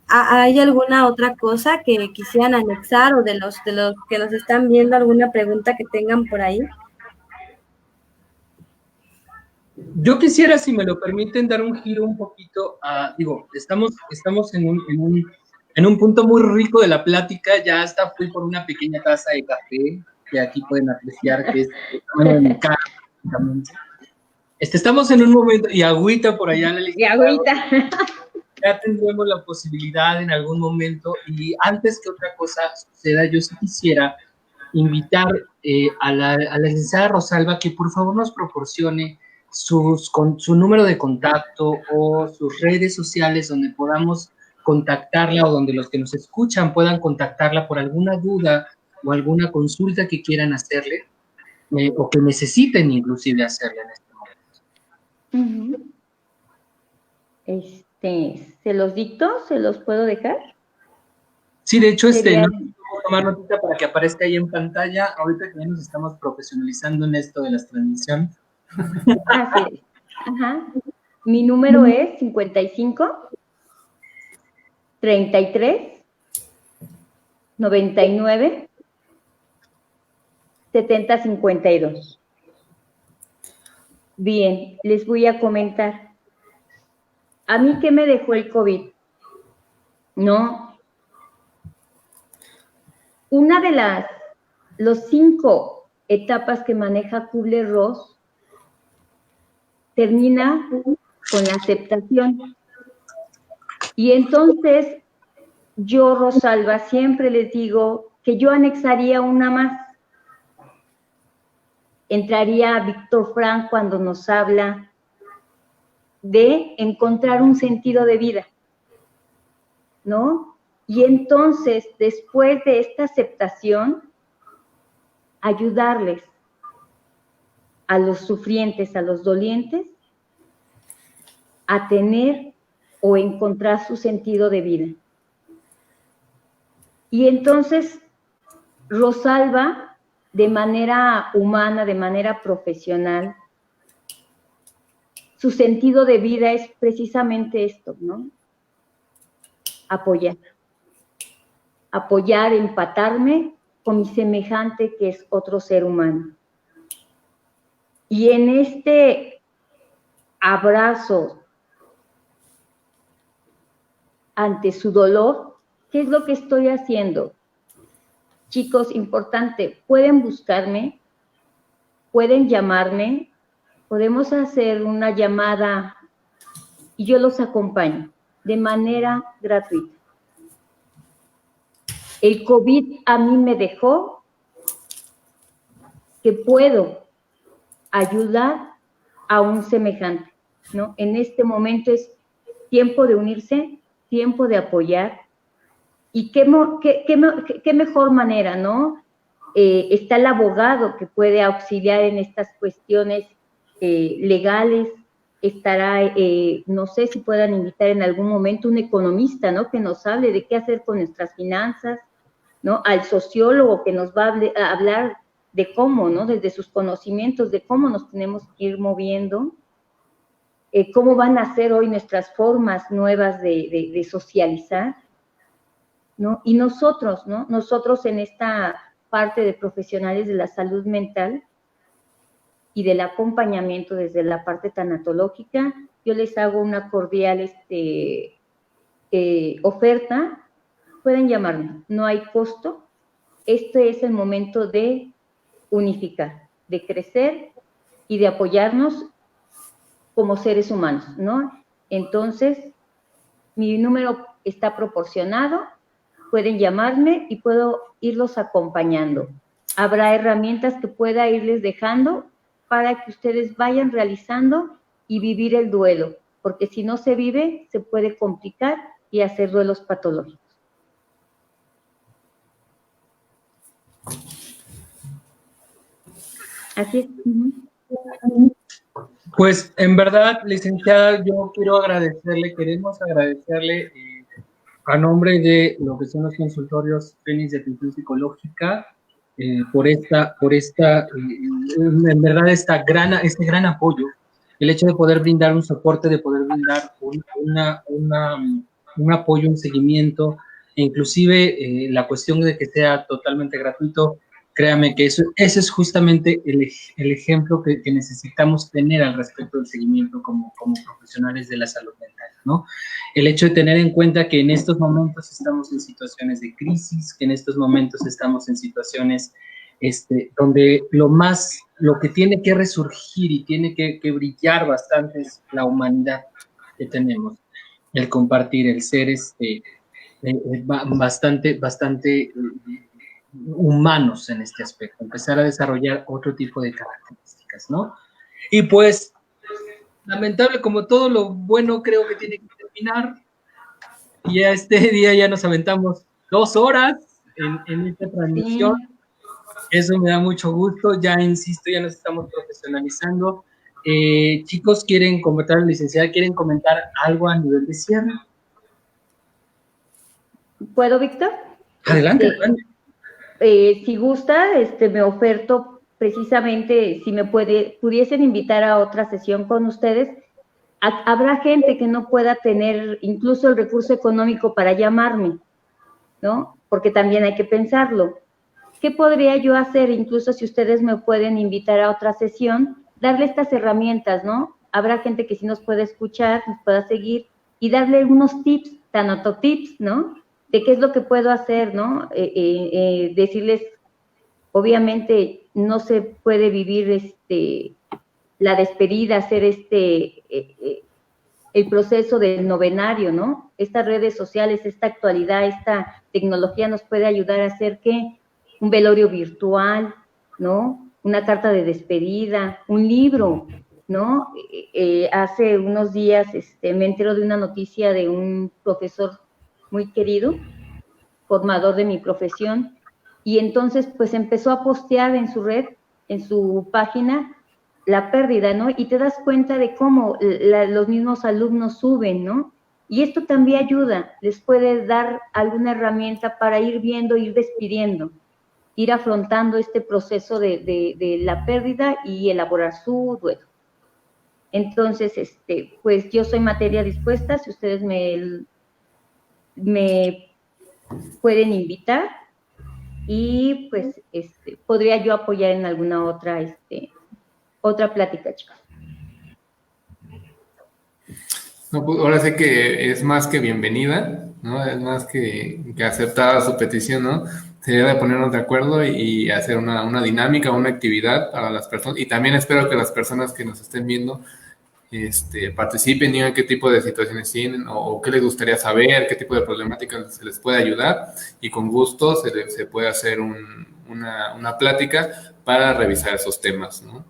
¿Hay alguna otra cosa que quisieran anexar o de los que nos están viendo, alguna pregunta que tengan por ahí? Yo quisiera, si me lo permiten, dar un giro un poquito estamos en un punto muy rico de la plática, ya hasta fui por una pequeña taza de café, que aquí pueden apreciar que es el tamaño de mi cara, prácticamente. Estamos en un momento, y agüita por allá, y agüita. Ya tendremos la posibilidad en algún momento, y antes que otra cosa suceda, yo sí quisiera invitar a la licenciada Rosalba que por favor nos proporcione su número de contacto o sus redes sociales donde podamos contactarla o donde los que nos escuchan puedan contactarla por alguna duda o alguna consulta que quieran hacerle o que necesiten inclusive hacerle en este momento. ¿Se los dicto? ¿Se los puedo dejar? Sí, de hecho, no puedo tomar notita para que aparezca ahí en pantalla. Ahorita que ya nos estamos profesionalizando en esto de las transmisiones. Así es. Ajá. Mi número es 55 33 99 70 52. Bien, les voy a comentar. ¿A mí qué me dejó el COVID? No. Una de los 5 etapas que maneja Kubler-Ross termina con la aceptación. Y entonces, yo, Rosalba, siempre les digo que yo anexaría una más. Entraría Víctor Frank cuando nos habla de encontrar un sentido de vida, ¿no? Y entonces, después de esta aceptación, ayudarles a los sufrientes, a los dolientes, a tener o encontrar su sentido de vida. Y entonces, Rosalba, de manera humana, de manera profesional, su sentido de vida es precisamente esto, ¿no? Apoyar. Apoyar, empatarme con mi semejante que es otro ser humano. Y en este abrazo ante su dolor, ¿Qué es lo que estoy haciendo? Chicos, importante, pueden buscarme, pueden llamarme, podemos hacer una llamada y yo los acompaño de manera gratuita. El COVID a mí me dejó que puedo ayudar a un semejante, ¿no? En este momento es tiempo de unirse, tiempo de apoyar, y qué mejor manera, ¿no? Está el abogado que puede auxiliar en estas cuestiones legales, estará, no sé si puedan invitar en algún momento un economista, ¿no? Que nos hable de qué hacer con nuestras finanzas, ¿no? Al sociólogo que nos va a hablar de cómo, ¿no? Desde sus conocimientos, de cómo nos tenemos que ir moviendo, cómo van a ser hoy nuestras formas nuevas de socializar, ¿no? Y nosotros, ¿no? Nosotros en esta parte de profesionales de la salud mental y del acompañamiento desde la parte tanatológica, yo les hago una cordial oferta. Pueden llamarme, no hay costo. Este es el momento de unificar, de crecer y de apoyarnos como seres humanos, ¿no? Entonces, mi número está proporcionado, pueden llamarme y puedo irlos acompañando. Habrá herramientas que pueda irles dejando para que ustedes vayan realizando y vivir el duelo, porque si no se vive, se puede complicar y hacer duelos patológicos. Así es. Pues en verdad, licenciada, yo quiero queremos agradecerle a nombre de lo que son los consultorios Fénix de Atención Psicológica, por en verdad, este gran apoyo, el hecho de poder brindar un soporte, de poder brindar un apoyo, un seguimiento, e inclusive la cuestión de que sea totalmente gratuito. Créame que ese es justamente el ejemplo que necesitamos tener al respecto del seguimiento como profesionales de la salud mental, ¿no? El hecho de tener en cuenta que en estos momentos estamos en situaciones de crisis, que en estos momentos estamos en situaciones donde lo que tiene que resurgir y tiene que brillar bastante es la humanidad que tenemos, el compartir, el ser bastante humanos en este aspecto, empezar a desarrollar otro tipo de características, ¿no? Y pues, lamentable, como todo lo bueno, creo que tiene que terminar. Y este día ya nos aventamos 2 horas en esta transmisión. Sí. Eso me da mucho gusto. Ya insisto, ya nos estamos profesionalizando. Chicos, ¿quieren comentar, licenciada, quieren comentar algo a nivel de cierre? ¿Puedo, Víctor? Adelante, adelante. Si gusta, me oferto precisamente, si me pudiesen invitar a otra sesión con ustedes. Habrá gente que no pueda tener incluso el recurso económico para llamarme, ¿no? Porque también hay que pensarlo. ¿Qué podría yo hacer? Incluso si ustedes me pueden invitar a otra sesión, darle estas herramientas, ¿no? Habrá gente que sí nos puede escuchar, nos pueda seguir y darle unos tips, tanototips, ¿no? De qué es lo que puedo hacer, ¿no? Decirles, obviamente no se puede vivir la despedida, hacer el proceso del novenario, ¿no? Estas redes sociales, esta actualidad, esta tecnología nos puede ayudar a hacer que un velorio virtual, ¿no? Una carta de despedida, un libro, ¿no? Hace unos días me entero de una noticia de un profesor muy querido, formador de mi profesión, y entonces pues empezó a postear en su red, en su página, la pérdida, ¿no? Y te das cuenta de cómo los mismos alumnos suben, ¿no? Y esto también ayuda, les puede dar alguna herramienta para ir viendo, ir despidiendo, ir afrontando este proceso de la pérdida y elaborar su duelo. Entonces, pues yo soy materia dispuesta, si ustedes me pueden invitar y pues podría yo apoyar en alguna otra plática, chicos. No, pues ahora sé que es más que bienvenida. ¿no? Es más que aceptada su petición, ¿no? Sería de ponernos de acuerdo y hacer una dinámica, una actividad para las personas. Y también espero que las personas que nos estén viendo participen, digan qué tipo de situaciones tienen o qué les gustaría saber, qué tipo de problemáticas se les puede ayudar, y con gusto se puede hacer una plática para revisar esos temas, ¿no?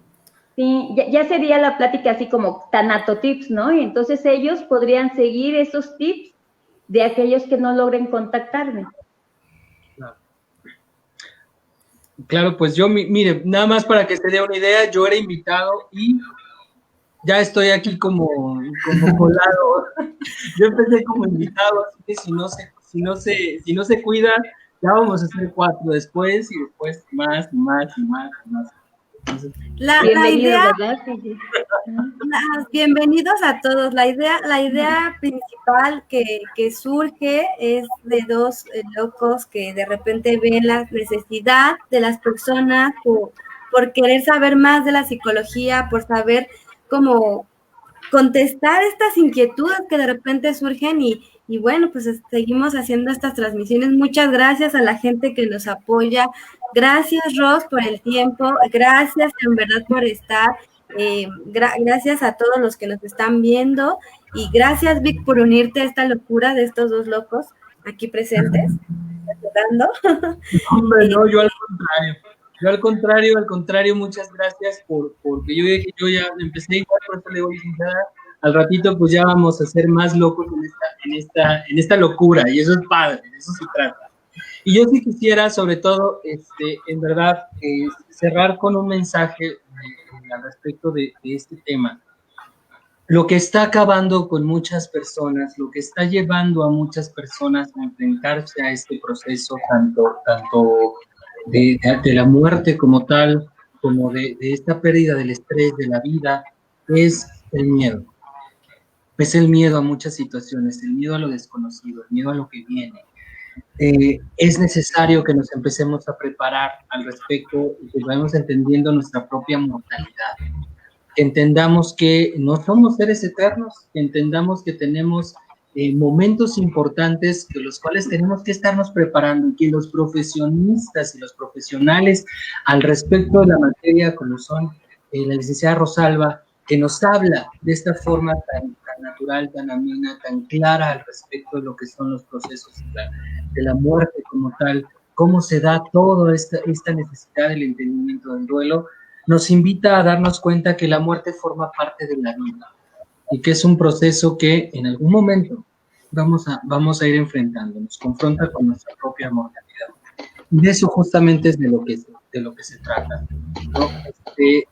Sí, ya sería la plática así como tanatotips, ¿no? Y entonces ellos podrían seguir esos tips de aquellos que no logren contactarme. Claro, pues yo, mire, nada más para que se dé una idea, yo era invitado y ya estoy aquí como colado. Yo empecé como invitado, así que si no se cuida, ya vamos a hacer 4 después y después más y más y más y más. Entonces, Bienvenidos, ¿verdad? Sí. Bienvenidos a todos. La idea principal que surge es de dos locos que de repente ven la necesidad de las personas por querer saber más de la psicología, por saber cómo contestar estas inquietudes que de repente surgen y bueno, pues seguimos haciendo estas transmisiones. Muchas gracias a la gente que nos apoya. Gracias, Ros, por el tiempo. Gracias, en verdad, por estar. Gracias a todos los que nos están viendo y gracias, Vic, por unirte a esta locura de estos dos locos aquí presentes. Hombre, no, yo al contrario, muchas gracias porque yo ya empecé igual, por eso le digo, licenciada, al ratito pues ya vamos a ser más locos en esta locura, y eso es padre, de eso se trata. Y yo sí quisiera, sobre todo, en verdad, cerrar con un mensaje al respecto de este tema. Lo que está acabando con muchas personas, lo que está llevando a muchas personas a enfrentarse a este proceso, tanto de la muerte como tal, como de esta pérdida del estrés, de la vida, es el miedo. Es el miedo a muchas situaciones, el miedo a lo desconocido, el miedo a lo que viene. Es necesario que nos empecemos a preparar al respecto y que vayamos entendiendo nuestra propia mortalidad. Que entendamos que no somos seres eternos, que entendamos que tenemos momentos importantes de los cuales tenemos que estarnos preparando y que los profesionistas y los profesionales al respecto de la materia, como son la licenciada Rosalba, que nos habla de esta forma tan natural, tan amena, tan clara al respecto de lo que son los procesos de la muerte como tal, cómo se da toda esta necesidad del entendimiento del duelo, nos invita a darnos cuenta que la muerte forma parte de la vida y que es un proceso que en algún momento vamos a ir enfrentando, nos confronta con nuestra propia mortalidad. Y de eso justamente es de lo que se trata, ¿no?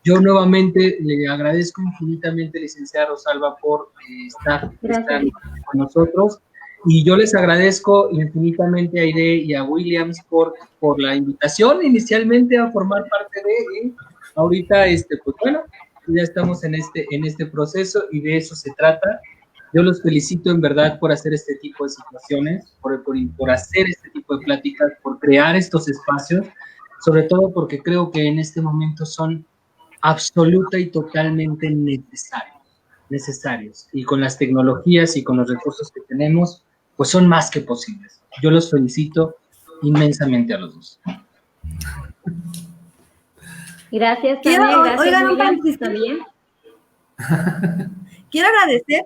Yo nuevamente le agradezco infinitamente, licenciada Rosalba, por estar con nosotros, y yo les agradezco infinitamente a Aide y a Williams por la invitación inicialmente a formar parte de... Ahorita, pues bueno, ya estamos en este proceso y de eso se trata. Yo los felicito en verdad por hacer este tipo de situaciones, por hacer este tipo de pláticas, por crear estos espacios, sobre todo porque creo que en este momento son absoluta y totalmente necesarios. Y con las tecnologías y con los recursos que tenemos, pues son más que posibles. Yo los felicito inmensamente a los dos. Gracias, Tania. Gracias, oigan, un William, paréntesis también. Quiero agradecer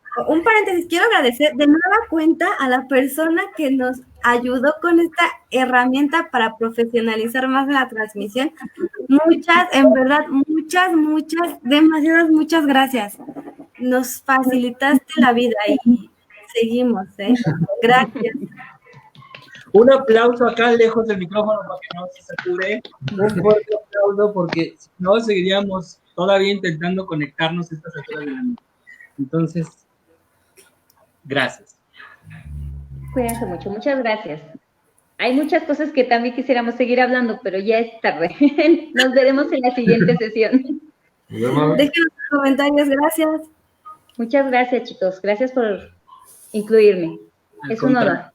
de nueva cuenta a la persona que nos ayudó con esta herramienta para profesionalizar más la transmisión. En verdad, demasiadas muchas gracias. Nos facilitaste la vida y seguimos, Gracias. Un aplauso acá lejos del micrófono para que no se sature. Un fuerte aplauso porque si no seguiríamos todavía intentando conectarnos a estas alturas de la noche. Entonces, gracias. Cuídense mucho, muchas gracias. Hay muchas cosas que también quisiéramos seguir hablando, pero ya es tarde. Nos veremos en la siguiente sesión. Dejen sus comentarios, gracias. Muchas gracias, chicos. Gracias por incluirme. Es un honor.